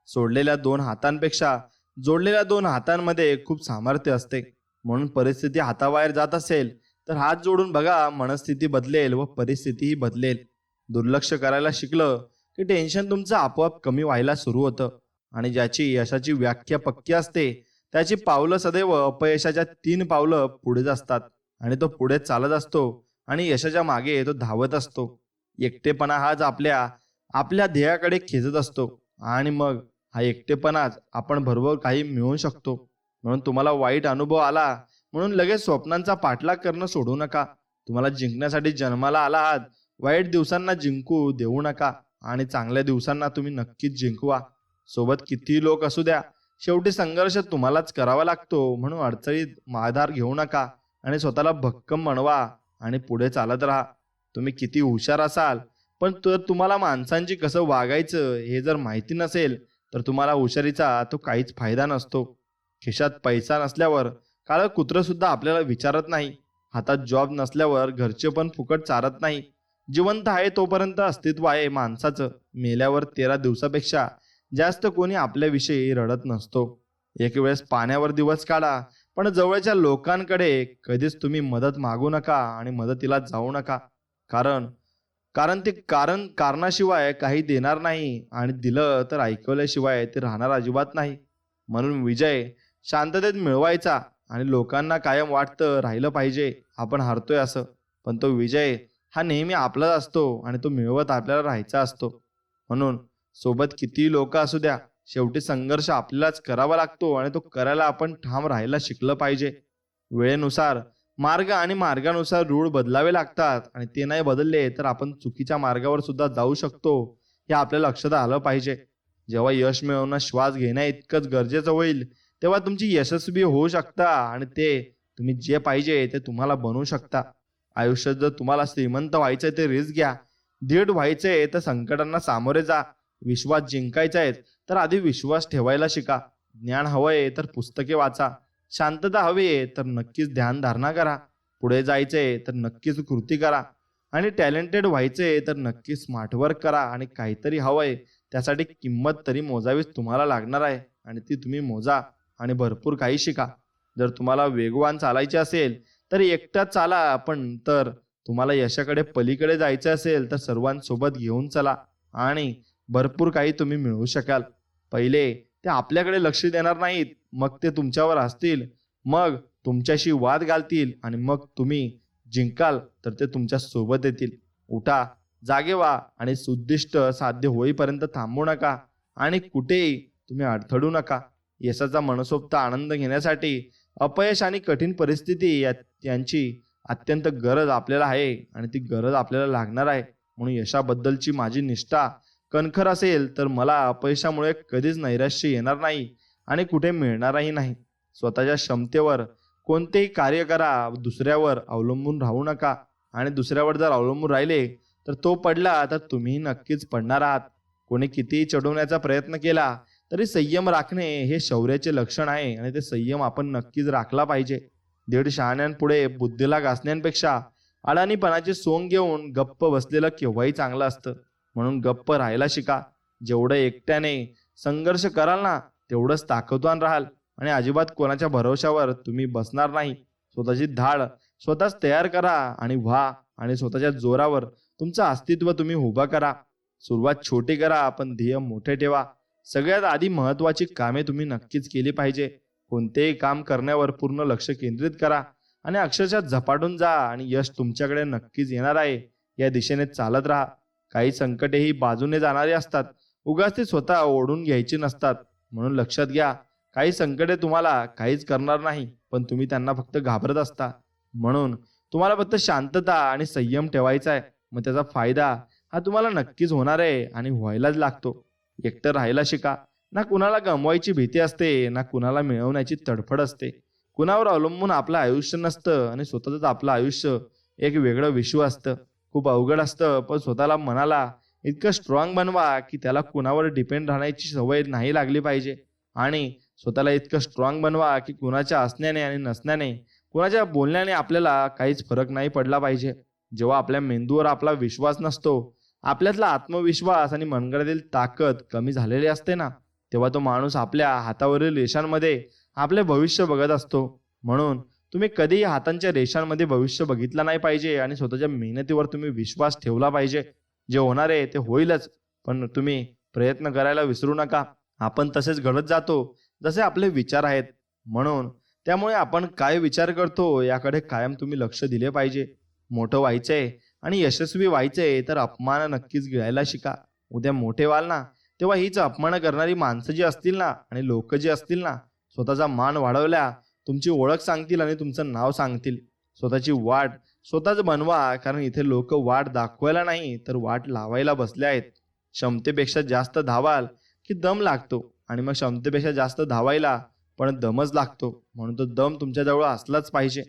सोडलेल्या 2 हातांपेक्षा जोडलेल्या 2 हातांमध्ये खूप सामर्थ्य असते. म्हणून परिस्थिती हाताबाहेर जात असेल तर हात जोडून बघा, मनस्थिती बदलेल व परिस्थितीही बदलेल. दुर्लक्ष करायला शिकलं की टेन्शन तुमचं आपोआप कमी व्हायला सुरू होतं. आणि ज्याची यशाची व्याख्या पक्की असते त्याची पावलं सदैव अपयशाच्या 3 पावलं पुढेच असतात. आणि तो पुढे चालत असतो आणि यशाच्या मागे तो धावत असतो. एकटेपणा हाच आपल्या आपल्या ध्येयाकडे खेचत असतो. आणि मग हा एकटेपणाच आपण बरोबर काही मिळवू शकतो. म्हणून तुम्हाला वाईट अनुभव आला म्हणून लगेच स्वप्नांचा पाठलाग करणं सोडू नका. तुम्हाला जिंकण्यासाठी जन्माला आला आहात. वाईट दिवसांना जिंकू देऊ नका आणि चांगल्या दिवसांना तुम्ही नक्कीच जिंकवा. सोबत कितीही लोक असू द्या, शेवटी संघर्ष तुम्हालाच करावा लागतो. म्हणून अडचणीत माघार घेऊ नका आणि स्वतःला भक्कम बनवा आणि पुढे चालत राहा. तुम्ही किती हुशार असाल, पण तुम्हाला माणसांची कसं वागायचं हे जर माहिती नसेल तर तुम्हाला हुशारीचा तो काहीच फायदा नसतो. खिशात पैसा नसल्यावर काळं कुत्रं सुद्धा आपल्याला विचारत नाही. हातात जॉब नसल्यावर घरचे पण फुकट चारत नाही. जिवंत आहे तोपर्यंत अस्तित्व आहे माणसाचं. मेल्यावर 13 दिवसापेक्षा जास्त कोणी आपल्याविषयी रडत नसतो. एक वेळेस पाण्यावर दिवस काढा, पण जवळच्या लोकांकडे कधीच तुम्ही मदत मागू नका आणि मदतीला जाऊ नका. कारण कारण ते कारणाशिवाय काही देणार नाही, आणि दिलं तर ऐकवल्याशिवाय ते राहणार अजिबात नाही. म्हणून विजय शांततेत मिळवायचा. आणि लोकांना कायम वाटतं राहिलं पाहिजे आपण हरतोय असं, पण तो विजय हा नेहमी आपलाच असतो आणि तो मिळवत आपल्याला राहायचा असतो. म्हणून सोबत कितीही लोक असू द्या, शेवटी संघर्ष आपल्यालाच करावा लागतो आणि तो करायला आपण ठाम राहायला शिकलं पाहिजे. वेळेनुसार मार्ग आणि मार्गानुसार रूळ बदलावे लागतात, आणि ते नाही बदलले तर आपण चुकीच्या मार्गावर सुद्धा जाऊ शकतो, हे आपल्या लक्षात आलं पाहिजे. जेव्हा यश मिळवणं श्वास घेण्या इतकंच गरजेचं होईल तेव्हा तुमची यशस्वी होऊ शकता, आणि ते तुम्ही जे पाहिजे ते तुम्हाला बनवू शकता. आयुष्यात जर तुम्हाला श्रीमंत व्हायचंय तर रिस्क घ्या. धीट व्हायचंय तर संकटांना सामोरे जा. विश्वास जिंकायचा आहे तर आधी विश्वास ठेवायला शिका. ज्ञान हवंय तर पुस्तके वाचा. शांतता हवी आहे तर नक्कीच ध्यान धारणा करा. पुढे जायचंय तर नक्कीच कृती करा. आणि टॅलेंटेड व्हायचंय तर नक्कीच स्मार्ट वर्क करा. आणि काहीतरी हवंय त्यासाठी किंमत तरी मोजावीच तुम्हाला लागणार आहे, आणि ती तुम्ही मोजा आणि भरपूर काही शिका. जर तुम्हाला वेगवान चालायचे असेल तर एकटाच चाला, पण तर तुम्हाला यशाकडे पलीकडे जायचं असेल तर सर्वांसोबत घेऊन चला आणि भरपूर काही तुम्ही मिळवू शकाल. पहिले ते आपल्याकडे लक्ष देणार नाहीत, मग ते तुमच्यावर असतील, मग तुमच्याशी वाद घालतील, आणि मग तुम्ही जिंकाल तर ते तुमच्या सोबत येतील. उठा, जागे व्हा आणि उद्दिष्ट साध्य होईपर्यंत थांबू नका आणि कुठेही तुम्ही अडथळू नका. यशाचा मनसोक्त आनंद घेण्यासाठी अपयश आणि कठीण परिस्थिती यांची अत्यंत गरज आपल्याला आहे, आणि ती गरज आपल्याला लागणार आहे. म्हणून यशाबद्दलची माझी निष्ठा कणखर असेल तर मला अपयशामुळे कधीच नैराश्य येणार नाही आणि कुठे मिळणारही नाही. स्वतःच्या क्षमतेवर कोणतेही कार्य करा, दुसऱ्यावर अवलंबून राहू नका. आणि दुसऱ्यावर जर अवलंबून राहिले तर तो पडला तर तुम्ही नक्कीच पडणार आहात. कोणी कितीही चढवण्याचा प्रयत्न केला तरी संयम राखणे हे शौर्याचे लक्षण आहे, आणि ते संयम आपण नक्कीच राखला पाहिजे. 1.5 शहाण्यांपुढे बुद्धीला घासण्यापेक्षा अडाणीपणाची सोंग घेऊन गप्प बसलेलं केव्हाही चांगलं असतं. म्हणून गप्प राहायला शिका. जेवढं एकट्याने संघर्ष कराल ना तेवढंच ताकदवान राहाल, आणि अजिबात कोणाच्या भरोशावर तुम्ही बसणार नाही. स्वतःची धाड स्वतःच तयार करा आणि व्हा, आणि स्वतःच्या जोरावर तुमचं अस्तित्व तुम्ही उभा करा. सुरुवात छोटी करा पण ध्येय मोठे ठेवा. सगळ्यात आधी महत्वाची कामे तुम्ही नक्कीच केली पाहिजे. कोणतेही काम करण्यावर पूर्ण लक्ष केंद्रित करा आणि अक्षरशः झपाटून जा, आणि यश तुमच्याकडे नक्कीच येणार आहे. या दिशेने चालत राहा. काही संकटेही बाजूने जाणारी असतात, उगाच ती स्वतः ओढून घ्यायची नसतात. म्हणून लक्षात घ्या, काही संकटे तुम्हाला काहीच करणार नाही, पण तुम्ही त्यांना फक्त घाबरत असता. म्हणून तुम्हाला फक्त शांतता आणि संयम ठेवायचा आहे. मग त्याचा फायदा हा तुम्हाला नक्कीच होणार आहे आणि व्हायलाच लागतो. एकटं राहायला शिका. ना कुणाला गमवायची भीती असते, ना कुणाला मिळवण्याची तडफड असते. कुणावर अवलंबून आपलं आयुष्य नसतं, आणि स्वतःच आपलं आयुष्य एक वेगळं विश्व असतं. खूप अवघड असतं, पण स्वतःला मनाला इतकं स्ट्रॉंग बनवा की त्याला कुणावर डिपेंड राहण्याची सवय नाही लागली पाहिजे. आणि स्वतःला इतकं स्ट्रॉंग बनवा की कुणाच्या असण्याने आणि नसण्याने, कुणाच्या बोलण्याने आपल्याला काहीच फरक नाही पडला पाहिजे. जेव्हा आपल्या मेंदूवर आपला विश्वास नसतो, आपल्यातला आत्मविश्वास आणि मनगटातील ताकद कमी झालेली असते ना, तेव्हा तो माणूस आपल्या हातावरील रेषांमध्ये आपले भविष्य बघत असतो. म्हणून तुम्ही कधीही हातांच्या रेषांमध्ये भविष्य बघितलं नाही पाहिजे आणि स्वतःच्या मेहनतीवर तुम्ही विश्वास ठेवला पाहिजे. जे होणार आहे ते होईलच, पण तुम्ही प्रयत्न करायला विसरू नका. आपण तसेच घडत जातो जसे आपले विचार आहेत. म्हणून त्यामुळे आपण काय विचार करतो याकडे कायम तुम्ही लक्ष दिले पाहिजे. मोठं व्हायचंय आणि यशस्वी व्हायचंय तर अपमान नक्कीच गिळायला शिका. उद्या मोठे व्हाल ना, तेव्हा हीच अपमान करणारी माणसं जी असतील ना आणि लोक जी असतील ना, स्वतःचा मान वाढवल्या तुमची ओळख सांगतील आणि तुमचं नाव सांगतील. स्वतःची वाट स्वतःच बनवा, कारण इथे लोक वाट दाखवायला नाही तर वाट लावायला बसले आहेत. क्षमतेपेक्षा जास्त धावाल की दम लागतो, आणि मग क्षमतेपेक्षा जास्त धावायला पण दमच लागतो. म्हणून तो दम तुमच्याजवळ असलाच पाहिजे.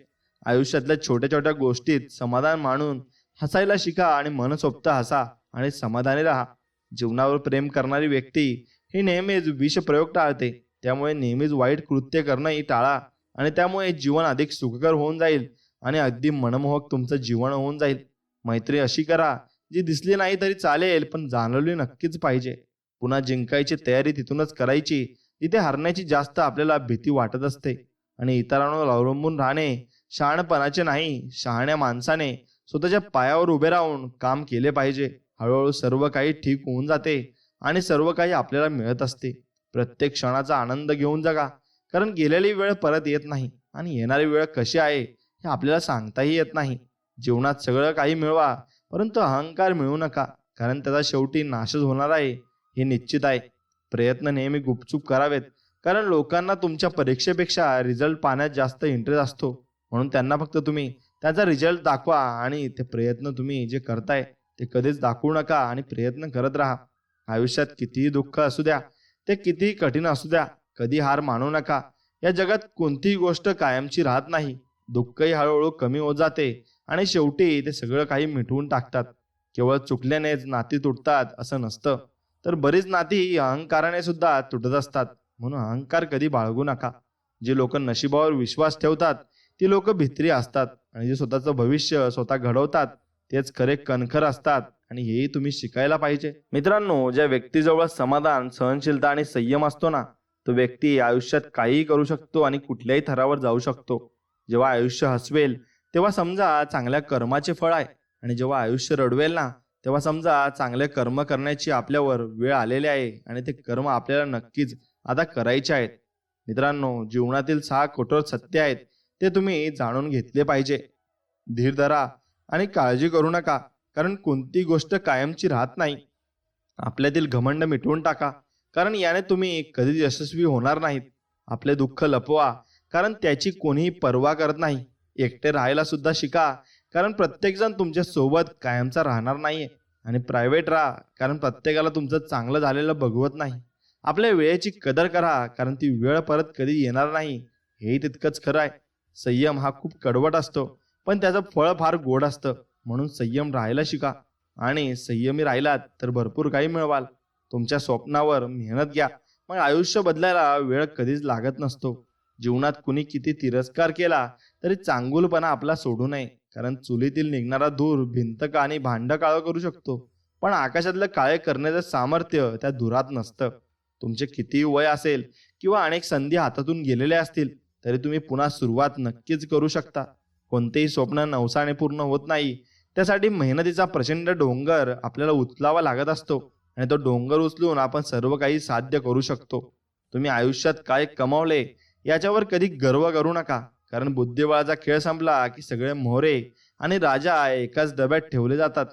आयुष्यातल्या छोट्या छोट्या गोष्टीत समाधान मानून हसायला शिका आणि मनसोक्त हसा आणि समाधानी राहा. जीवनावर प्रेम करणारी व्यक्ती ही नेहमीच विषप्रयोग टाळते. त्यामुळे नेहमीच वाईट कृत्य करणंही टाळा, आणि त्यामुळे जीवन अधिक सुखकर होऊन जाईल आणि अगदी मनमोहक तुमचं जीवन होऊन जाईल. मैत्री अशी करा जी दिसली नाही तरी चालेल, पण जाणवली नक्कीच पाहिजे. पुन्हा जिंकायची तयारी तिथूनच करायची जिथे हरण्याची जास्त आपल्याला भीती वाटत असते. आणि इतरांवर अवलंबून राहणे शहाणपणाचे नाही. शहाण्या माणसाने स्वतःच्या पायावर उभे राहून काम केले पाहिजे. हळूहळू सर्व काही ठीक होऊन जाते आणि सर्व काही आपल्याला मिळत असते. प्रत्येक क्षणाचा आनंद घेऊन जगा, कारण गेलेली वेळ परत येत नाही आणि येणारी वेळ कशी आहे हे आपल्याला सांगताही येत नाही. जीवनात सगळं काही मिळवा, परंतु अहंकार मिळवू नका, कारण त्याचा शेवटी नाशच होणार आहे हे निश्चित आहे. प्रयत्न नेहमी गुपचूप करावेत, कारण लोकांना तुमच्या परीक्षेपेक्षा रिझल्ट पाहण्यात जास्त इंटरेस्ट असतो. म्हणून त्यांना फक्त तुम्ही त्याचा रिझल्ट दाखवा, आणि ते प्रयत्न तुम्ही जे करताय ते कधीच दाखवू नका आणि प्रयत्न करत राहा. आयुष्यात कितीही दुःख असू द्या, ते कितीही कठीण असू द्या, कधी हार मानू नका. या जगात कोणतीही गोष्ट कायमची राहत नाही. दुःखही हळूहळू कमी होत जाते आणि शेवटी ते सगळं काही मिटवून टाकतात. केवळ चुकल्यानेच नाती तुटतात असं नसतं, तर बरीच नाती अहंकाराने सुद्धा तुटत असतात. म्हणून अहंकार कधी बाळगू नका. जे लोक नशिबावर विश्वास ठेवतात ती लोक भित्री असतात, आणि जे स्वतःचं भविष्य स्वतः घडवतात तेच खरे कणखर असतात. आणि हेही तुम्ही शिकायला पाहिजे. मित्रांनो, ज्या व्यक्तीजवळ समाधान, सहनशीलता आणि संयम असतो ना, तो व्यक्ती आयुष्यात काहीही करू शकतो आणि कुठल्याही थरावर जाऊ शकतो. जेव्हा आयुष्य हसवेल तेव्हा समजा चांगल्या कर्माचे फळ आहे, आणि जेव्हा आयुष्य रडवेल ना, तेव्हा समजा चांगले कर्म करण्याची आपल्यावर वेळ आलेली आहे आणि ते कर्म आपल्याला नक्कीच आता करायचे आहेत. मित्रांनो, जीवनातील 6 कठोर सत्य आहेत, ते तुम्ही जाणून घेतले पाहिजे. धीर धरा आणि काळजी करू नका, कारण कोणती गोष्ट कायमची राहत नाही. आपल्यातील घमंड मिटवून टाका, कारण याने तुम्ही कधीच यशस्वी होणार नाहीत. आपले दुःख लपवा, कारण त्याची कोणीही पर्वा करत नाही. एकटे राहायला सुद्धा शिका, कारण प्रत्येकजण तुमच्या सोबत कायमचा राहणार नाहीये. आणि प्रायव्हेट राहा, कारण प्रत्येकाला तुमचं चांगलं झालेलं बघवत नाही. आपल्या वेळेची कदर करा, कारण ती वेळ परत कधी येणार नाही हेही तितकंच खरं आहे. संयम हा खूप कडवट असतो, पण त्याचं फळ फार गोड असतं. म्हणून संयम राहायला शिका, आणि संयमी राहिलात तर भरपूर काही मिळवाल. तुमच्या स्वप्नावर मेहनत घ्या, मग आयुष्य बदलायला वेळ कधीच लागत नसतो. जीवनात कुणी किती तिरस्कार केला तरी चांगुलपणा आपला सोडू नये, कारण चुलीतील निघणारा धूर भिंत का आणि भांड काळं करू शकतो, पण आकाशातलं काळे करण्याचं सामर्थ्य त्या धुरात नसतं. तुमचे कितीही वय असेल किंवा अनेक संधी हातातून गेलेल्या असतील, तरी तुम्ही पुन्हा सुरुवात नक्कीच करू शकता. कोणतेही स्वप्न नवसाने पूर्ण होत नाही, त्यासाठी मेहनतीचा प्रचंड डोंगर आपल्याला उचलावा लागत असतो, आणि तो डोंगर उचलून आपण सर्व काही साध्य करू शकतो. तुम्ही आयुष्यात काय कमावले याच्यावर कधी गर्व करू नका, कारण बुद्धिबळाचा खेळ संपला की सगळे मोहरे आणि राजा एकाच डब्यात ठेवले जातात.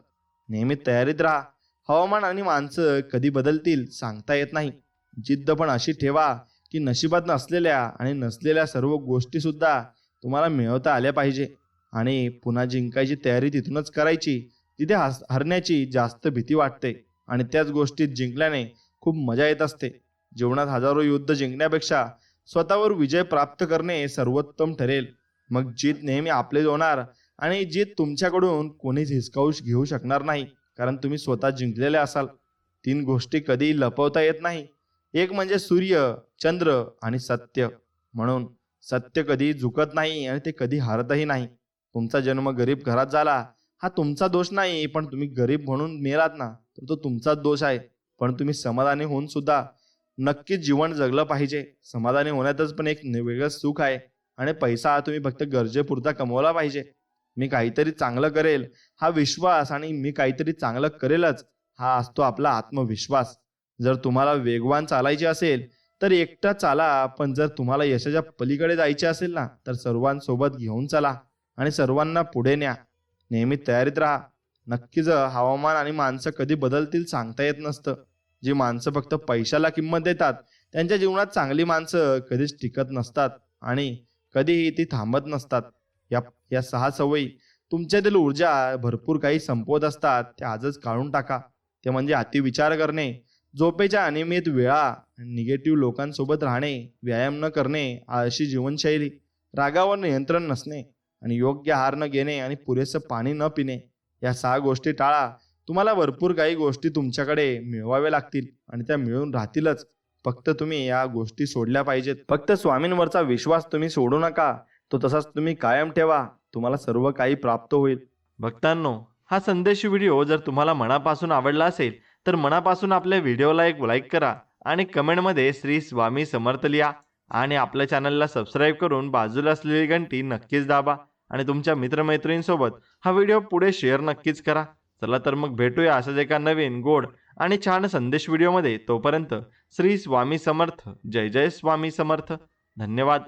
नेहमी तयारीत राहा. हवामान आणि माणसं कधी बदलतील सांगता येत नाही. जिद्द पण अशी ठेवा की नशिबात नसलेल्या आणि नसलेल्या सर्व गोष्टी सुद्धा तुम्हाला मिळवता आल्या पाहिजे. आणि पुन्हा जिंकायची तयारी तिथूनच करायची जिथे हरण्याची जास्त भीती वाटते, आणि त्याच गोष्टीत जिंकल्याने खूप मजा येत असते. जीवनात हजारो युद्ध जिंकण्यापेक्षा स्वतःवर विजय प्राप्त करणे सर्वोत्तम ठरेल. मग जीत नेहमी आपलेच होणार, आणि जीत तुमच्याकडून कोणीच हिसकावू घेऊ शकणार नाही, कारण तुम्ही स्वतः जिंकलेले असाल. 3 गोष्टी कधी लपवता येत नाही. एक म्हणजे सूर्य, चंद्र आणि सत्य. म्हणून सत्य कधी झुकत नाही आणि ते कधी हारतही नाही. तुमचा जन्म गरीब घरात झाला हा तुमचा दोष नाही, पण तुम्ही गरीब म्हणून मेलात ना तर तो तुमचाच दोष आहे. पण तुम्ही समाधानी होऊन सुद्धा नक्कीच जीवन जगलं पाहिजे. समाधानी होण्यातच पण एक वेगळंच सुख आहे. आणि पैसा हा तुम्ही फक्त गरजेपुरता कमवला पाहिजे. मी काहीतरी चांगलं करेल हा विश्वास आणि मी काहीतरी चांगलं करेलच हा असतो आपला आत्मविश्वास. जर तुम्हाला वेगवान चालायचे असेल तर एकटा चाला, पण जर तुम्हाला यशाच्या पलीकडे जायचे असेल ना तर सर्वांसोबत घेऊन चला आणि सर्वांना पुढे न्या. नेहमी तयारीत राहा. नक्कीच हवामान आणि माणसं कधी बदलतील सांगता येत नसतं. जी माणसं फक्त पैशाला किंमत देतात त्यांच्या जीवनात चांगली माणसं कधीच टिकत नसतात आणि कधीही ती थांबत नसतात. या 6 सवयी तुमच्यातील ऊर्जा भरपूर काही संपवत असतात. त्या आजच काढून टाका. ते म्हणजे अतिविचार करणे, झोपेच्या अनियमित वेळा, निगेटिव्ह लोकांसोबत राहणे, व्यायाम न करणे, आळशी जीवनशैली, रागावर नियंत्रण नसणे आणि योग्य आहार न घेणे आणि पुरेसं पाणी न पिणे. या 6 गोष्टी टाळा. तुम्हाला भरपूर काही गोष्टी तुमच्याकडे मिळवाव्या लागतील आणि त्या मिळून राहतीलच. फक्त तुम्ही या गोष्टी सोडल्या पाहिजेत. फक्त स्वामींवरचा विश्वास तुम्ही सोडू नका. तो तसाच तुम्ही कायम ठेवा. तुम्हाला सर्व काही प्राप्त होईल. भक्तांनो, हा संदेश व्हिडिओ जर तुम्हाला मनापासून आवडला असेल तर मनापासून आपल्या व्हिडिओला एक लाईक करा आणि कमेंटमध्ये श्री स्वामी समर्थ लिहा आणि आपल्या चॅनलला सबस्क्राईब करून बाजूला असलेली घंटी नक्कीच दाबा आणि तुमच्या मित्रमैत्रिणींसोबत हा व्हिडिओ पुढे शेअर नक्कीच करा. चला तर मग भेटूया अशाच एका नवीन गोड आणि छान संदेश व्हिडिओमध्ये. तोपर्यंत श्री स्वामी समर्थ. जय जय स्वामी समर्थ. धन्यवाद.